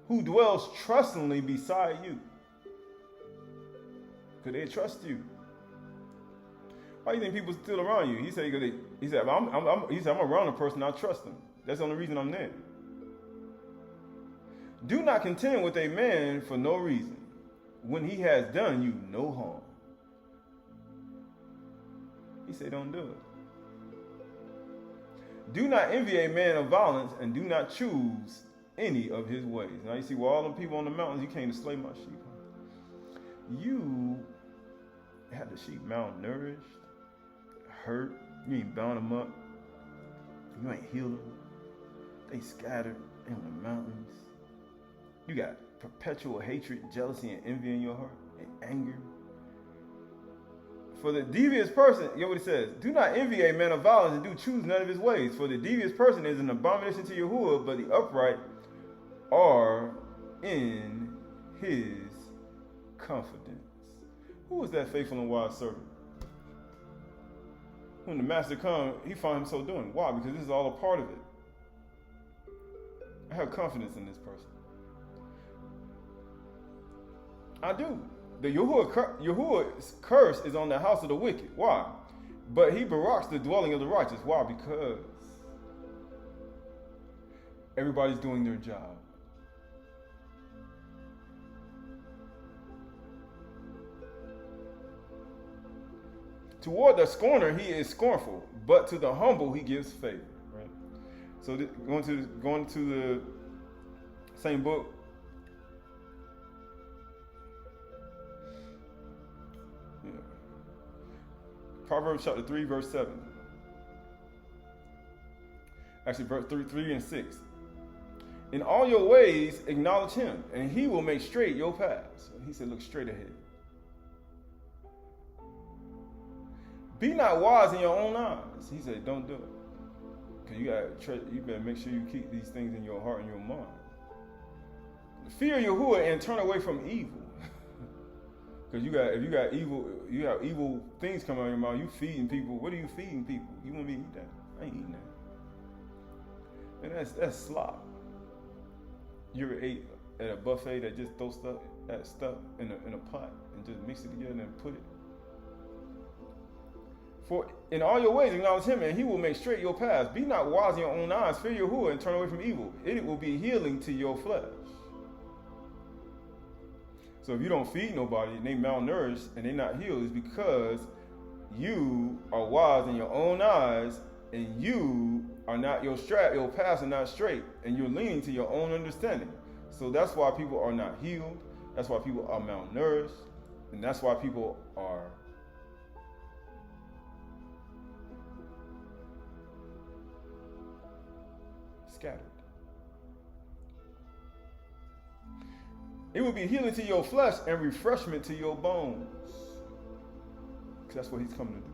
Who dwells trustingly beside you. Because they trust you. Why do you think people still around you? He said, I'm around a person, I trust them. That's the only reason I'm there. Do not contend with a man for no reason, when he has done you no harm. He said, don't do it. Do not envy a man of violence, and do not choose any of his ways. Now you see, well, all them people on the mountains, you came to slay my sheep. You had the sheep malnourished, hurt. You ain't bound them up. You ain't healed them. They scattered in the mountains. You got perpetual hatred, jealousy, and envy in your heart, and anger. For the devious person, you know what it says, do not envy a man of violence, and do choose none of his ways. For the devious person is an abomination to Yahuwah, but the upright are in his confidence. Who is that faithful and wise servant? When the master comes, he finds him so doing. Why? Because this is all a part of it. I have confidence in this person. I do. The Yahuwah's curse is on the house of the wicked. Why? But he baraks the dwelling of the righteous. Why? Because everybody's doing their job. Toward the scorner he is scornful, but to the humble he gives favor. Right. So going to the same book. Yeah. Proverbs chapter 3, verse 7. Actually, verse 3 and 6. In all your ways acknowledge him, and he will make straight your paths. He said, look straight ahead. Be not wise in your own eyes. He said, don't do it. Because you better make sure you keep these things in your heart and your mind. Fear Yahuwah and turn away from evil. Because if you got evil things coming out of your mouth, you feeding people. What are you feeding people? You want me to eat that? I ain't eating that. And that's slop. You ever ate at a buffet that just throws stuff in a pot and just mix it together and put it? For in all your ways acknowledge him, and he will make straight your paths. Be not wise in your own eyes. Fear Yahuwah and turn away from evil. It will be healing to your flesh. So if you don't feed nobody and they malnourished and they're not healed, it's because you are wise in your own eyes, and you are not your paths are not straight, and you're leaning to your own understanding. So that's why people are not healed. That's why people are malnourished, and that's why people are scattered. It will be healing to your flesh and refreshment to your bones. Because that's what he's coming to do.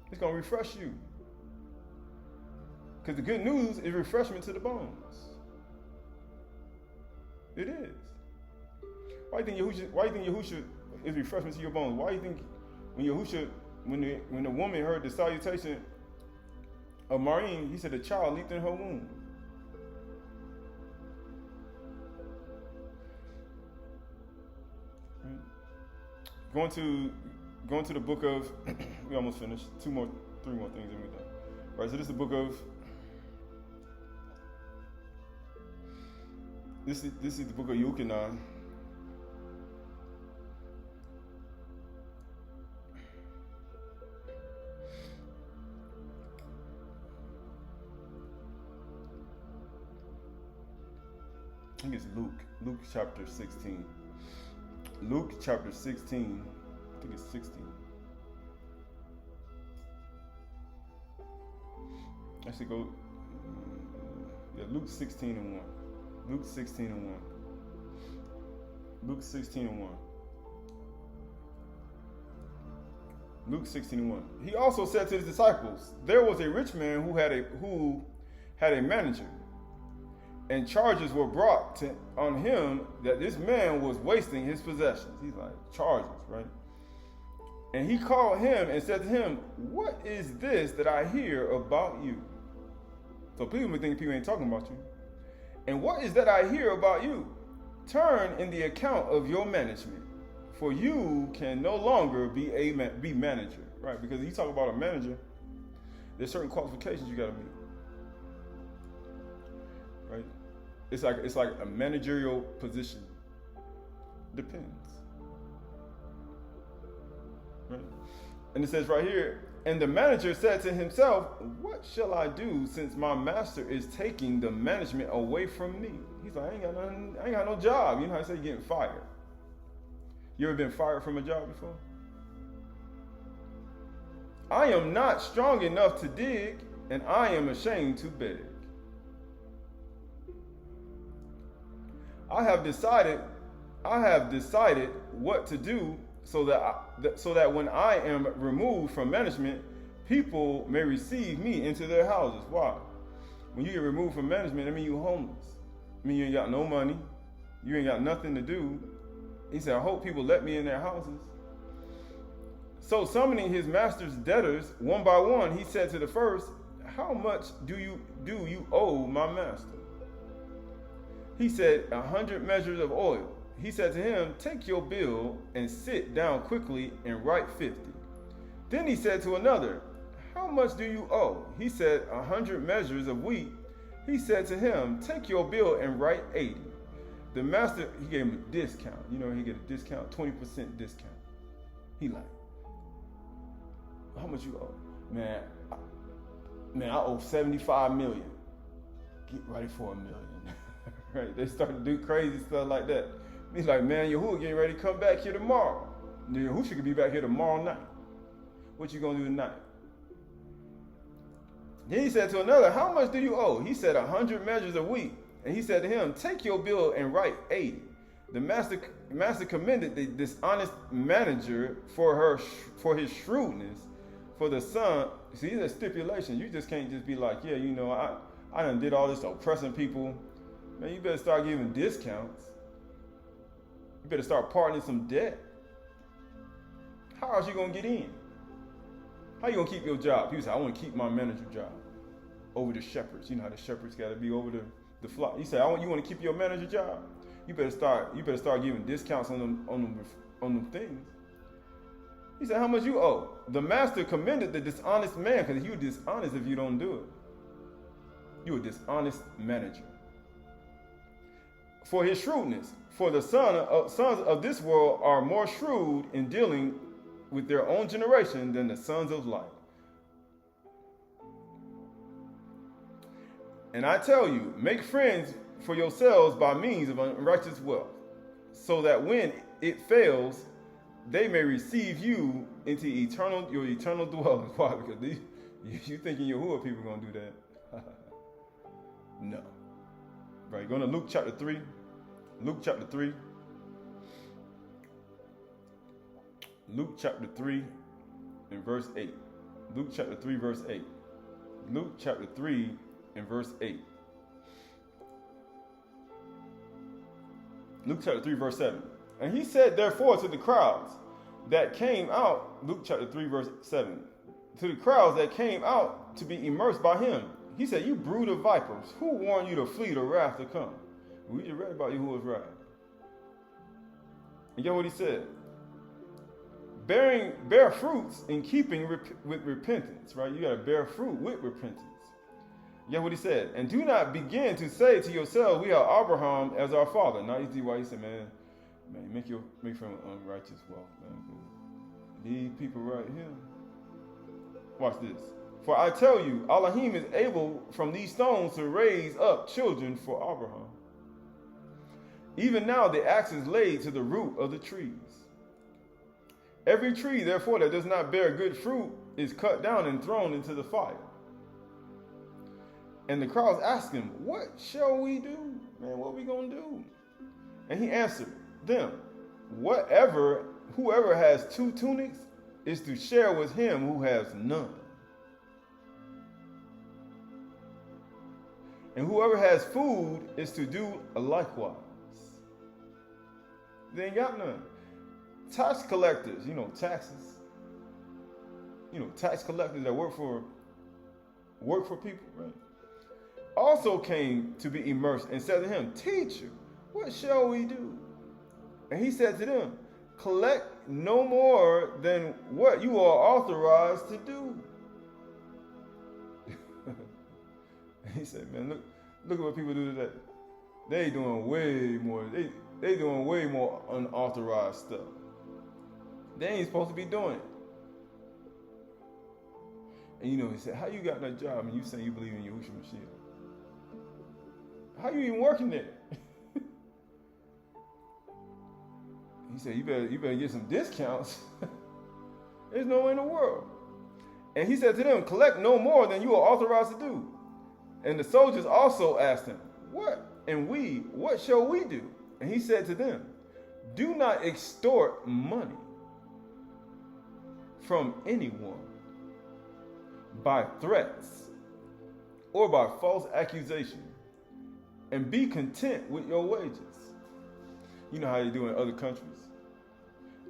He's going to refresh you. Because the good news is refreshment to the bones. It is. Why do you think Yahusha is refreshment to your bones? Why do you think when the woman heard the salutation of Maryam, he said the child leaped in her womb? Right. Going to the book of we almost finished. 3 more things and we're done. Right, so this is the book of this is the book of Yochanan. I think it's Luke chapter 16. Luke chapter 16. I think it's 16. Actually, go. Yeah, Luke 16 and 1. Luke 16 and 1. Luke 16 and 1. Luke 16 and 1. He also said to his disciples, there was a rich man who had a manager, and charges were brought on him that this man was wasting his possessions. He's like, charges, right? And he called him and said to him, what is this that I hear about you? So people may think people ain't talking about you. And what is that I hear about you? Turn in the account of your management, for you can no longer be manager, right? Because you talk about a manager, there's certain qualifications you got to meet, right? It's like a managerial position. Depends, right? And it says right here, and the manager said to himself, what shall I do since my master is taking the management away from me? He's like, I ain't got no job. You know how I say you're getting fired? You ever been fired from a job before? I am not strong enough to dig, and I am ashamed to beg. I have decided what to do so that when I am removed from management, people may receive me into their houses. Why? When you get removed from management, I mean you're homeless. I mean you ain't got no money. You ain't got nothing to do. He said, I hope people let me in their houses. So summoning his master's debtors one by one, he said to the first, how much do you owe my master? He said, 100 measures of oil. He said to him, take your bill and sit down quickly and write 50. Then he said to another, how much do you owe? He said, 100 measures of wheat. He said to him, take your bill and write 80. The master, he gave him a discount. You know, he get a discount, 20% discount. He like, how much you owe? Man, I owe 75 million. Get ready for $1 million. Right? They start to do crazy stuff like that. He's like, man, Yahuwah getting ready to come back here tomorrow. Yahuwah could be back here tomorrow night. What you gonna do tonight? Then he said to another, how much do you owe? He said 100 measures of wheat. And he said to him, take your bill and write 80. The master commended the dishonest manager for his shrewdness. For the son, see, there's a stipulation. You just can't just be like, yeah, you know, I done did all this oppressing people. Man, you better start giving discounts. You better start pardoning some debt. How else you gonna get in? How you gonna keep your job? People say, I want to keep my manager job over the shepherds. You know how the shepherds got to be over the flock. You say, you want to keep your manager job? You better start giving discounts on them things. He said, how much you owe? The master commended the dishonest man, because you're dishonest if you don't do it. You're a dishonest manager. For his shrewdness, for the sons of this world are more shrewd in dealing with their own generation than the sons of light. And I tell you, make friends for yourselves by means of unrighteous wealth, so that when it fails, they may receive you into your eternal dwellings. Why? Because you thinking Yahuwah people are going to do that? No. Right, going to Luke chapter 3. Luke chapter 3. Luke chapter 3 and verse 8. Luke chapter 3 verse 8. Luke chapter 3 in verse 8. Luke chapter 3, verse 7. And he said, therefore, to the crowds that came out, Luke chapter 3, verse 7, to the crowds that came out to be immersed by him, he said, you brood of vipers, who warned you to flee the wrath to come? We just read about Yahuwah's wrath. And get what he said? Bear fruits in keeping with repentance, right? You got to bear fruit with repentance. Get what he said? And do not begin to say to yourselves, we are Abraham as our father. Now you see why he said, man, make from unrighteous wealth, man. These people right here. Watch this. For I tell you, Elohim is able from these stones to raise up children for Abraham. Even now the axe is laid to the root of the trees. Every tree, therefore, that does not bear good fruit is cut down and thrown into the fire. And the crowds asked him, what shall we do? Man, what are we going to do? And he answered them, whoever has 2 tunics is to share with him who has none. And whoever has food is to do likewise. They ain't got none. Tax collectors, taxes. Tax collectors that work for people, right? Also came to be immersed and said to him, teacher, what shall we do? And he said to them, collect no more than what you are authorized to do. He said, man, look at what people do today. They doing way more. They doing way more unauthorized stuff. They ain't supposed to be doing it. And he said, how you got that job and you saying you believe in Yahushua Mashiach? How you even working there? He said, you better get some discounts. There's no way in the world. And he said to them, collect no more than you are authorized to do. And the soldiers also asked him, what shall we do? And he said to them, do not extort money from anyone by threats or by false accusation, and be content with your wages. You know how they do in other countries.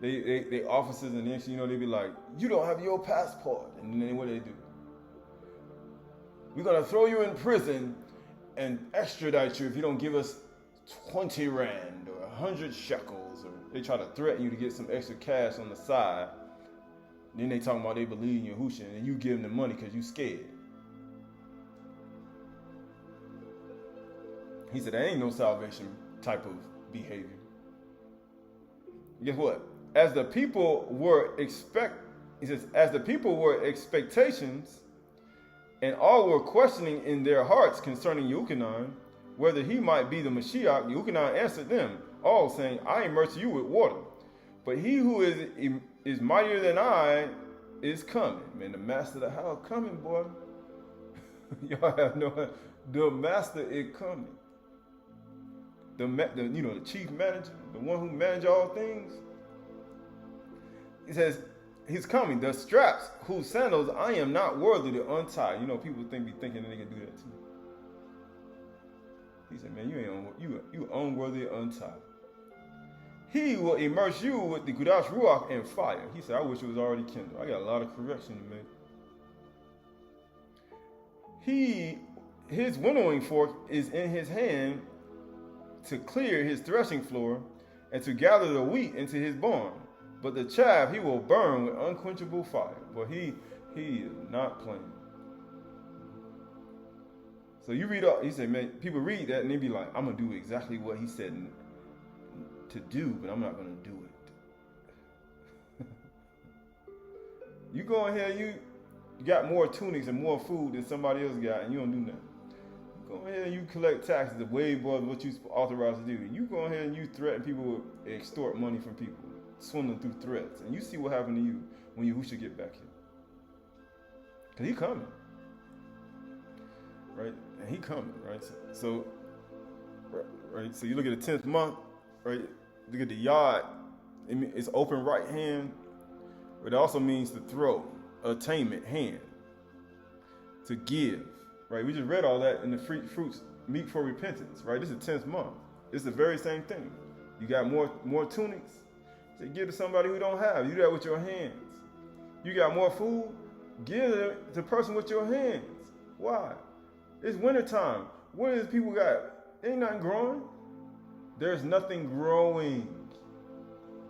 They officers and then they be like, you don't have your passport. And then what they do? We're going to throw you in prison and extradite you if you don't give us 20 rand or 100 shekels. Or they try to threaten you to get some extra cash on the side. Then they talking about they believe in Yahushua and you give them the money because you scared. He said, there ain't no salvation type of behavior. Guess what? As the people were expectations, and all were questioning in their hearts concerning Yochanan, whether he might be the Mashiach, Yochanan answered them, all saying, I immerse you with water. But he who is mightier than I is coming. Man, the master of the house coming, boy. Y'all have no, the master is coming. The chief manager, the one who manages all things. He says, he's coming. The straps whose sandals I am not worthy to untie. People be thinking that they can do that too. He said, man, you unworthy to untie. He will immerse you with the Qudash Ruach and fire. He said, I wish it was already kindled. I got a lot of correction to make. His winnowing fork is in his hand to clear his threshing floor and to gather the wheat into his barn. But the chaff he will burn with unquenchable fire. But he is not playing. So you read up, he said, man, people read that and they be like, I'm going to do exactly what he said to do, but I'm not going to do it. You go ahead, you got more tunics and more food than somebody else got, and you don't do nothing. Go ahead and you collect taxes way above what you're authorized to do. You go ahead and you threaten people with extort money from people, swindling through threats, and you see what happened to you when Yahushua get back here. Because he coming. Right? And he coming, right? So you look at the 10th month, right? Look at the yod. It's open right hand. But it also means to throw, attainment, hand. To give. right? We just read all that in the fruits meet for repentance, right? This is the 10th month. It's the very same thing. You got more tunics. So give to somebody who don't have. You do that with your hands. You got more food. Give it to the person with your hands. Why? It's wintertime. What does people got? Ain't nothing growing. There's nothing growing.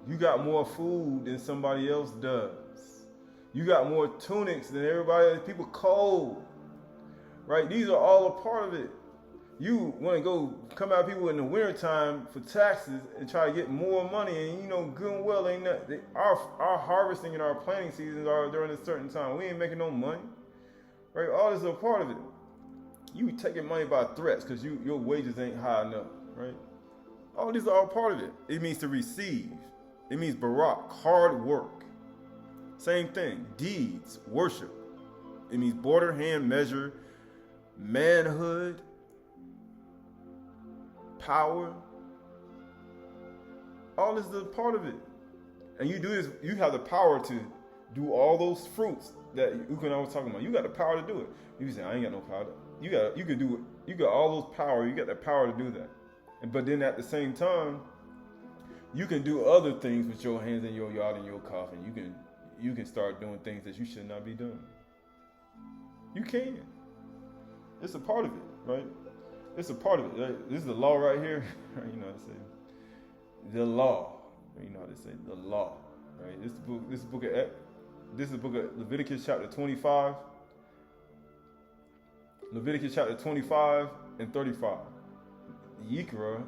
You got more food than somebody else does. You got more tunics than everybody else. People cold. Right? These are all a part of it. You want to go come out people in the wintertime for taxes and try to get more money, and good and well ain't nothing. Our harvesting and our planting seasons are during a certain time. We ain't making no money. Right? All this is a part of it. You taking money by threats because your wages ain't high enough, right? All these are all part of it. It means to receive. It means barak, hard work. Same thing. Deeds, worship. It means border, hand, measure, manhood, power. All this is a part of it. And you do this, you have the power to do all those fruits that Ukana was talking about. You got the power to do it. You say, I ain't got no power. You can do it. You got all those power. You got the power to do that. But then at the same time, you can do other things with your hands in your yard and your coffin. You can start doing things that you should not be doing. You can. It's a part of it, right? It's a part of it. Right? This is the law right here. You know how to say the law. You know how to say the law, right? This is the book of Leviticus chapter 25. Leviticus chapter 25 and 35. Yikra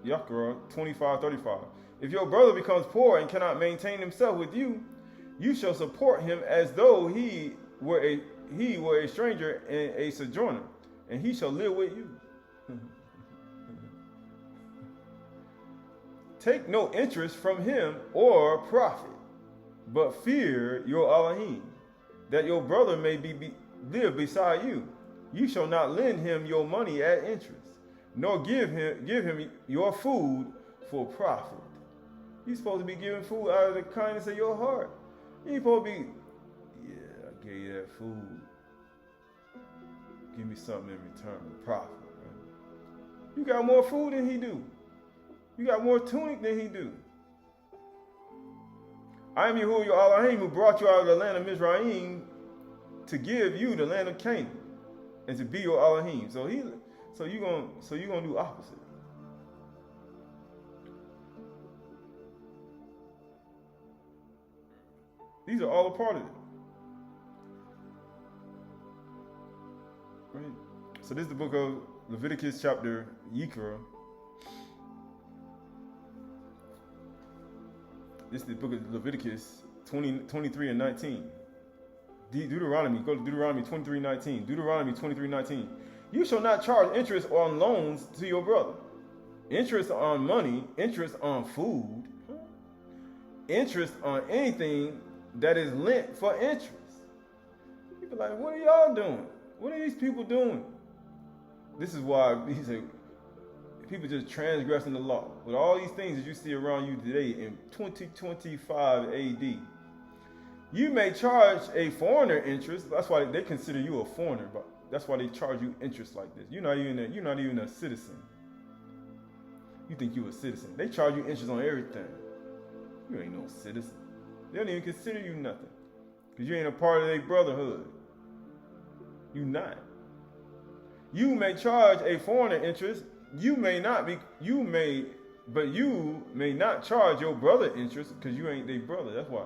25:35. If your brother becomes poor and cannot maintain himself with you, you shall support him as though he were a stranger and a sojourner, and he shall live with you. Take no interest from him or profit, but fear your Elohim, that your brother may live beside you. You shall not lend him your money at interest, nor give him your food for profit. You're supposed to be giving food out of the kindness of your heart. You ain't supposed to be, I gave you that food. Give me something in return, profit. Right? You got more food than he do. You got more tunic than he do. I am Yahuwah your Elohim, who brought you out of the land of Mizraim to give you the land of Canaan and to be your Elohim. So you gonna do opposite. These are all a part of it. Right? So this is the book of Leviticus chapter Yikra. This is the book of Leviticus 23 and 19. Deuteronomy, go to Deuteronomy 23:19. Deuteronomy 23:19. You shall not charge interest on loans to your brother. Interest on money, interest on food, interest on anything that is lent for interest. People are like, what are y'all doing? What are these people doing? This is why he said people just transgressing the law. With all these things that you see around you today in 2025 AD, you may charge a foreigner interest. That's why they consider you a foreigner, but that's why they charge you interest like this. You're not even a citizen. You think you're a citizen. They charge you interest on everything. You ain't no citizen. They don't even consider you nothing. Because you ain't a part of their brotherhood. You not. You may charge a foreigner interest. You may not charge your brother interest because you ain't their brother. That's why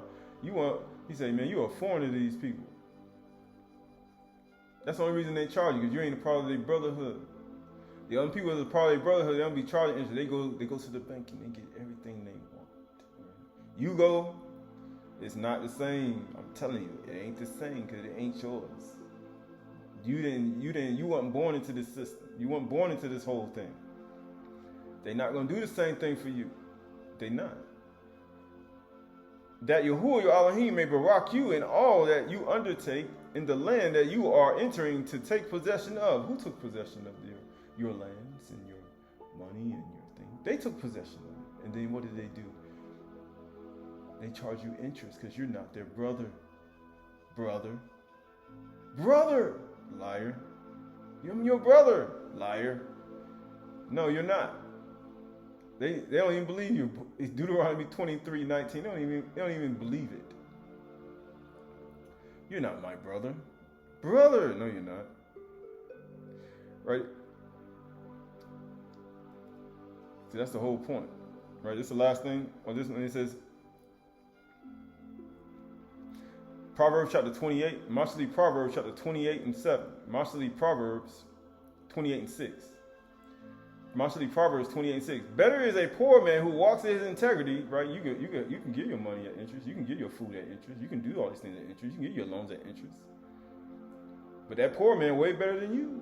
he said, man, you're a foreigner to these people. That's the only reason they charge you, because you ain't a part of their brotherhood. The other people that's a part of their brotherhood, they don't be charging interest. They go to the bank and they get everything they want. You go, it's not the same. I'm telling you, it ain't the same because it ain't yours. You weren't born into this system. You weren't born into this whole thing. They're not going to do the same thing for you. They're not. That Yahuwah your Elohim may barak you in all that you undertake in the land that you are entering to take possession of. Who took possession of your lands and your money and your thing? They took possession of it. And then what did they do? They charge you interest because you're not their brother. Brother. Liar. I'm your brother. Liar. No, you're not. They don't even believe you. It's Deuteronomy 23:19. They don't even believe it. You're not my brother. Brother. No, you're not. Right? See, that's the whole point. Right? This is the last thing on this one. It says, Proverbs chapter 28. Mostly Proverbs chapter 28:7. Mostly Proverbs 28:6. Mostly Proverbs 28:6. Better is a poor man who walks in his integrity, right? You can get your money at interest. You can get your food at interest. You can do all these things at interest. You can get your loans at interest. But that poor man way better than you.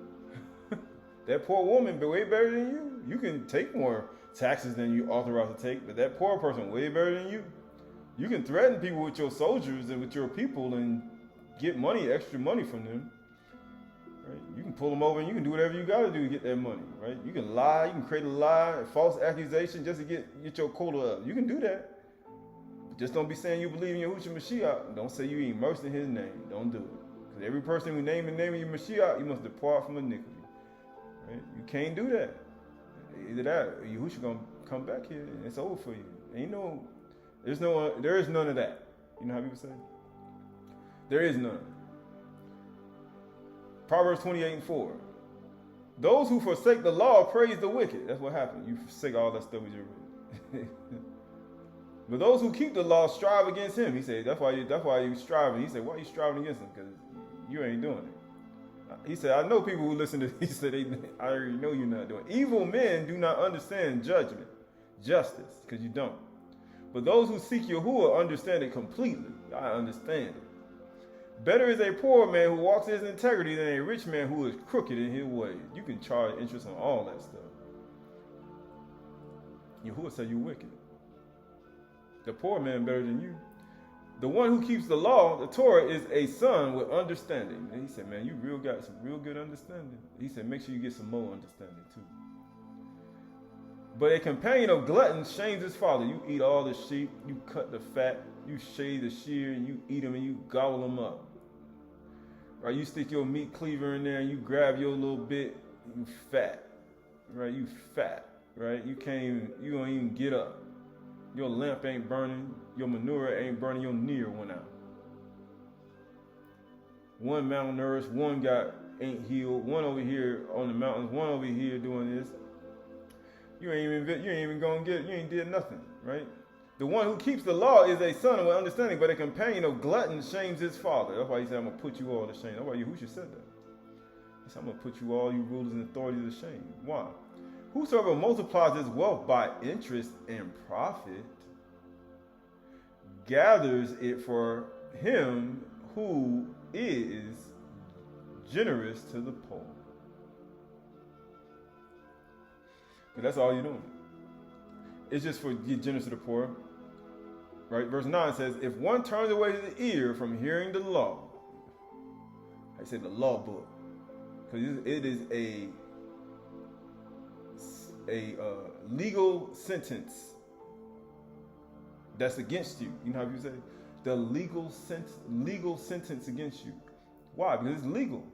That poor woman way better than you. You can take more taxes than you authorized to take, but that poor person way better than you. You can threaten people with your soldiers and with your people and get money, extra money from them. Right? You can pull them over and you can do whatever you got to do to get that money. Right? You can lie, you can create a lie, a false accusation just to get your quota up. You can do that. But just don't be saying you believe in Yahushua Mashiach. Don't say you immersed in his name. Don't do it. Because every person who name the name of your Mashiach, you must depart from iniquity. Right? You can't do that. Either that or Yahushua gonna come back here and it's over for you. There is none of that. You know how people say? There is none. Proverbs 28:4. Those who forsake the law praise the wicked. That's what happened. You forsake all that stuff we just read. But those who keep the law strive against him. He said, that's why you striving. He said, why are you striving against him? Because you ain't doing it. He said, I know people who listen to this. He said, I already know you're not doing it. Evil men do not understand justice, because you don't. But those who seek Yahuwah understand it completely. I understand it. Better is a poor man who walks in his integrity than a rich man who is crooked in his ways. You can charge interest on all that stuff. Yahuwah said you're wicked. The poor man better than you. The one who keeps the law, the Torah, is a son with understanding. And he said, man, you got some real good understanding. He said, make sure you get some more understanding too. But a companion of gluttons shames his father. You eat all the sheep, you cut the fat, you shave the shear, and you eat them and you gobble them up. Right? You stick your meat cleaver in there and you grab your little bit, you fat. Right? You fat. Right? You don't even get up. Your lamp ain't burning, your menorah ain't burning, your near went out. One malnourished, one ain't healed, one over here on the mountains, one over here doing this. You ain't even gonna get it. You ain't did nothing, right? The one who keeps the law is a son of understanding, but a companion of gluttons shames his father. That's why he said, I'm gonna put you all to shame. That's why Yahushua said that. He said, I'm gonna put you all, you rulers and authorities, to shame. Why? Whosoever multiplies his wealth by interest and profit gathers it for him who is generous to the poor. But that's all you're doing. It's just for get generous to the poor. Right? Verse 9 says, if one turns away his ear from hearing the law, I say the law book, because it is a legal sentence that's against you. You know how you say the legal sentence against you. Why? Because it's legal.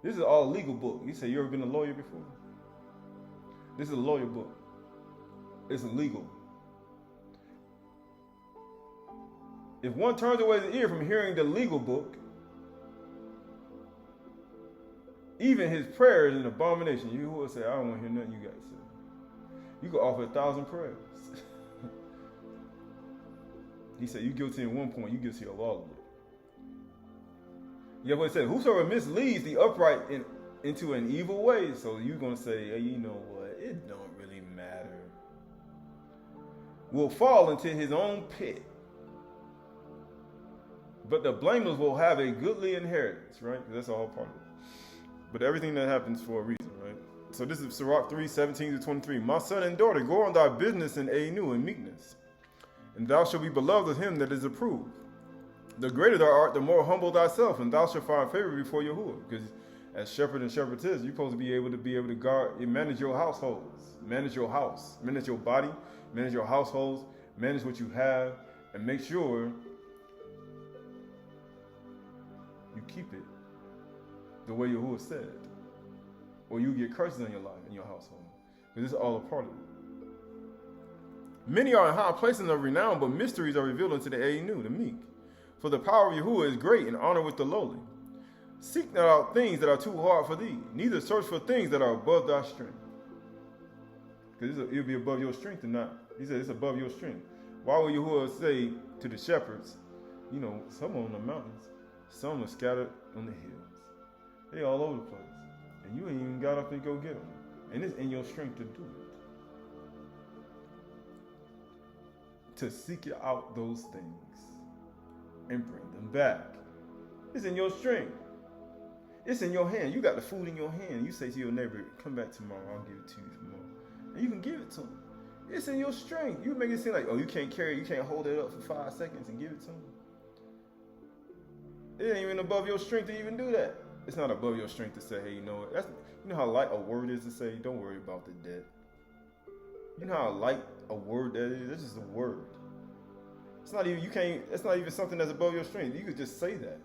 This is all a legal book. You say you ever been a lawyer before? This is a lawyer book. It's illegal. If one turns away his ear from hearing the legal book, even his prayer is an abomination. You will say, I don't want to hear nothing you got to say. You could offer 1,000 prayers. He said, you guilty in one point, you guilty of all of it. Yeah, but it said, whosoever misleads the upright into an evil way. So you're going to say, hey, you know what? It don't really matter. Will fall into his own pit. But the blameless will have a goodly inheritance, right? That's all part of it. But everything that happens for a reason, right? So this is Sirach 3:17-23. My son and daughter, go on thy business in Anu and meekness, and thou shalt be beloved of him that is approved. The greater thou art, the more humble thyself, and thou shalt find favor before Yahuwah. Because as shepherd and shepherdess, you're supposed to be able to guard and manage your households, manage your house, manage your body, manage your households, manage what you have, and make sure you keep it the way Yahuwah said. or you get curses on your life and your household. Because this is all a part of it. Many are in high places of renown, but mysteries are revealed unto the Aydah, the meek. For the power of Yahuwah is great, and honor with the lowly. Seek not out things that are too hard for thee, neither search for things that are above thy strength. Because it'll be above your strength and not. He said it's above your strength. Why would Yahuwah say to the shepherds, you know, some on the mountains, some are scattered on the hills. They all over the place. And you ain't even got up and go get them. And it's in your strength to do it. To seek out those things and bring them back. It's in your strength. It's in your hand. You got the food in your hand. You say to your neighbor, come back tomorrow, I'll give it to you tomorrow. And you can give it to him. It's in your strength. You make it seem like, oh, you can't carry it, you can't hold it up for 5 seconds and give it to him. It ain't even above your strength to even do that. It's not above your strength to say, hey, you know what? You know how light a word is to say, don't worry about the debt. You know how light a word that is? It's just a word. It's not even, it's not even something that's above your strength. You could just say that.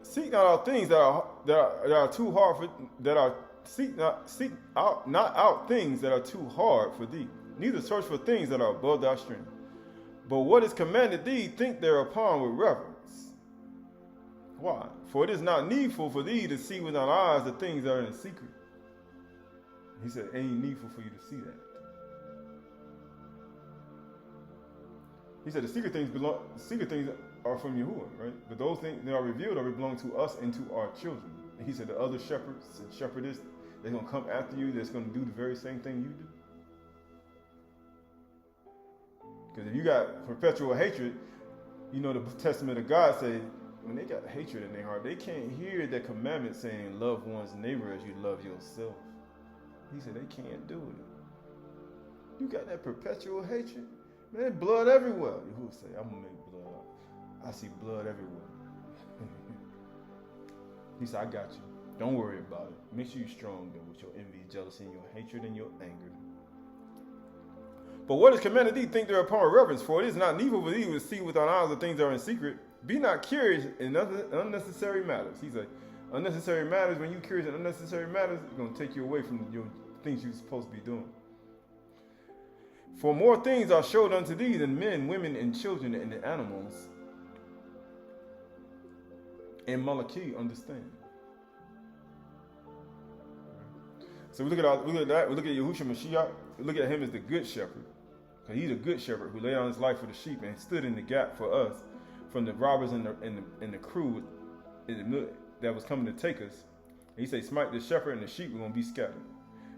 Seek not out things that are too hard for seek out not out things that are too hard for thee, neither search for things that are above thy strength. But what is commanded thee, think thereupon with reverence. Why? For it is not needful for thee to see with thine eyes the things that are in secret. He said, it ain't needful for you to see that. He said the secret things are from Yahuwah, right? But those things that are revealed belong to us and to our children. And he said the other shepherds and shepherdess, they're going to come after you, that's going to do the very same thing you do. Because if you got perpetual hatred, you know the testament of God says, when they got hatred in their heart, they can't hear the commandment saying, love one's neighbor as you love yourself. He said they can't do it. You got that perpetual hatred. Man, blood everywhere. Yahuwah say, I'm going to make blood. I see blood everywhere. He said, I got you. Don't worry about it. Make sure you're strong though with your envy, jealousy, and your hatred and your anger. But what is commanded thee, think thereupon reverence, for it is not needful for thee to see with thine eyes the things that are in secret. Be not curious in unnecessary matters. He said, unnecessary matters, when you're curious in unnecessary matters, it's going to take you away from your things you're supposed to be doing. For more things are showed unto thee than men, women, and children, and the animals. And Malachi understand. So we look at that. We look at Yahushua Mashiach. We look at him as the good shepherd. Because he's a good shepherd who laid down his life for the sheep and stood in the gap for us from the robbers and the crew that was coming to take us. And he said, smite the shepherd and the sheep were going to be scattered.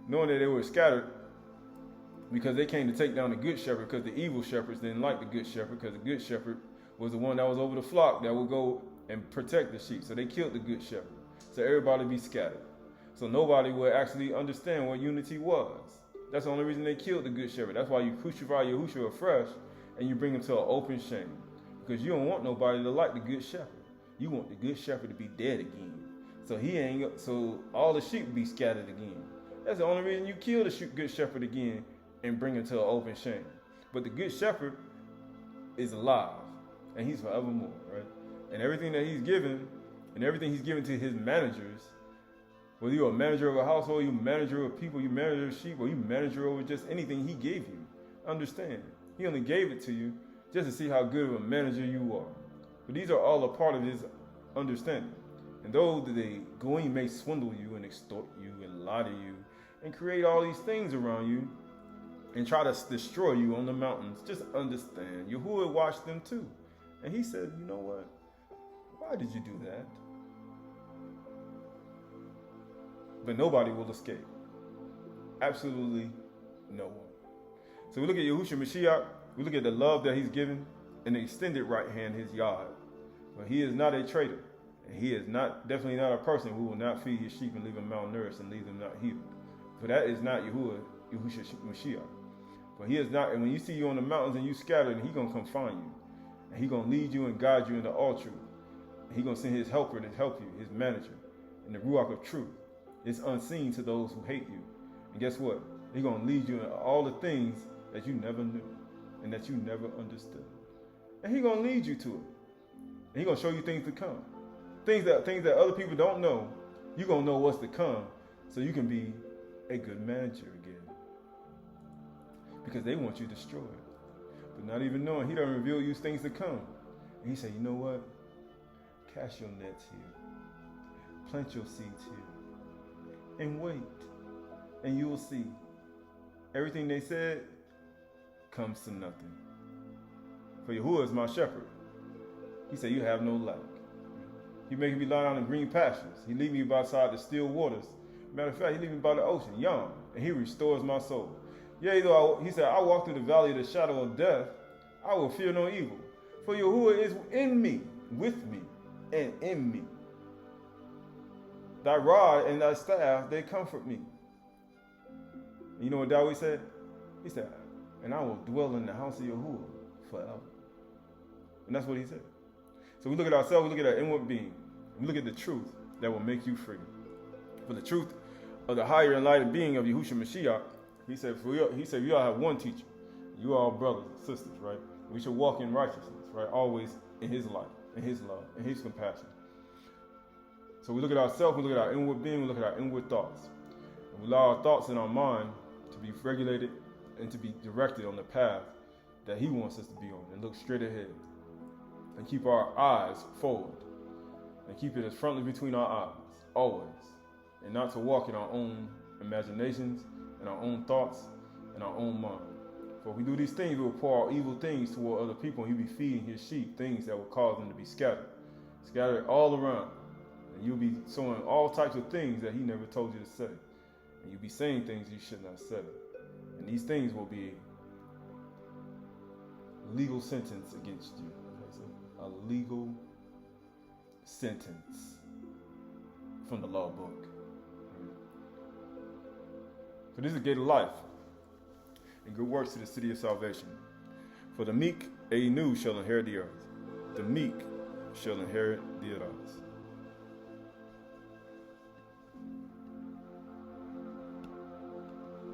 Knowing that they were scattered because they came to take down the good shepherd, because the evil shepherds didn't like the good shepherd, because the good shepherd was the one that was over the flock that would go and protect the sheep. So they killed the good shepherd. So everybody would be scattered. So nobody would actually understand what unity was. That's the only reason they killed the good shepherd. That's why you crucify Yahushua afresh and you bring him to an open shame. Because you don't want nobody to like the good shepherd. You want the good shepherd to be dead again. So all the sheep be scattered again. That's the only reason you kill the good shepherd again and bring him to an open shame. But the good shepherd is alive and he's forevermore, right? And everything that he's given and everything he's given to his managers, whether you're a manager of a household, you're a manager of people, you're a manager of sheep, or you're a manager over just anything he gave you, understand, he only gave it to you just to see how good of a manager you are. But these are all a part of his understanding. And though they go in, may swindle you and extort you and lie to you and create all these things around you and try to destroy you on the mountains, just understand, Yahuwah watched them too. And he said, you know what? Why did you do that? But nobody will escape. Absolutely no one. So we look at Yahushua Mashiach, we look at the love that he's given, and the extended right hand, his yard. But he is not a traitor. And he is definitely not a person who will not feed his sheep and leave them malnourished and leave them not healed. For that is not Yahushua Mashiach. But he is not, and when you see you on the mountains and you scattered, and he going to come find you. And he going to lead you and guide you into all truth. And he going to send his helper to help you, his manager, in the Ruach of truth. It's unseen to those who hate you. And guess what? He's going to lead you into all the things that you never knew and that you never understood. And he's going to lead you to it. And He's going to show you things to come. Things that other people don't know, you're going to know what's to come so you can be a good manager again. Because they want you destroyed. But not even knowing, He done revealed you things to come. And He said, you know what? Cast your nets here. Plant your seeds here. And wait. And you will see. Everything they said comes to nothing. For Yahuwah is my shepherd. He said, you have no lack. He makes me lie down in green pastures. He leads me beside the still waters. Matter of fact, He leads me by the ocean, young, and He restores my soul. Yea, though He said, I walk through the valley of the shadow of death, I will fear no evil. For Yahuwah is in me, with me, and in me. Thy rod and thy staff, they comfort me. And you know what David said? He said, and I will dwell in the house of Yahuwah forever. And that's what He said. So we look at ourselves, we look at our inward being. We look at the truth that will make you free. For the truth of the higher and lighter being of Yahushua Mashiach, He said, we all have one teacher. You are brothers and sisters, right? We should walk in righteousness, right? Always in His light, in His love, in His compassion. So we look at ourselves, we look at our inward being, we look at our inward thoughts. And we allow our thoughts in our mind to be regulated and to be directed on the path that He wants us to be on, and look straight ahead. And keep our eyes forward. And keep it as frontly between our eyes, always. And not to walk in our own imaginations, and our own thoughts, and our own mind. For if we do these things, we will pour out evil things toward other people, and He'll be feeding His sheep things that will cause them to be scattered. Scattered all around. And you'll be sowing all types of things that He never told you to say. And you'll be saying things you should not say. And these things will be a legal sentence against you. A legal sentence from the law book. For this is the gate of life, and good works to the city of salvation. For the meek, a new shall inherit the earth. The meek shall inherit the earth.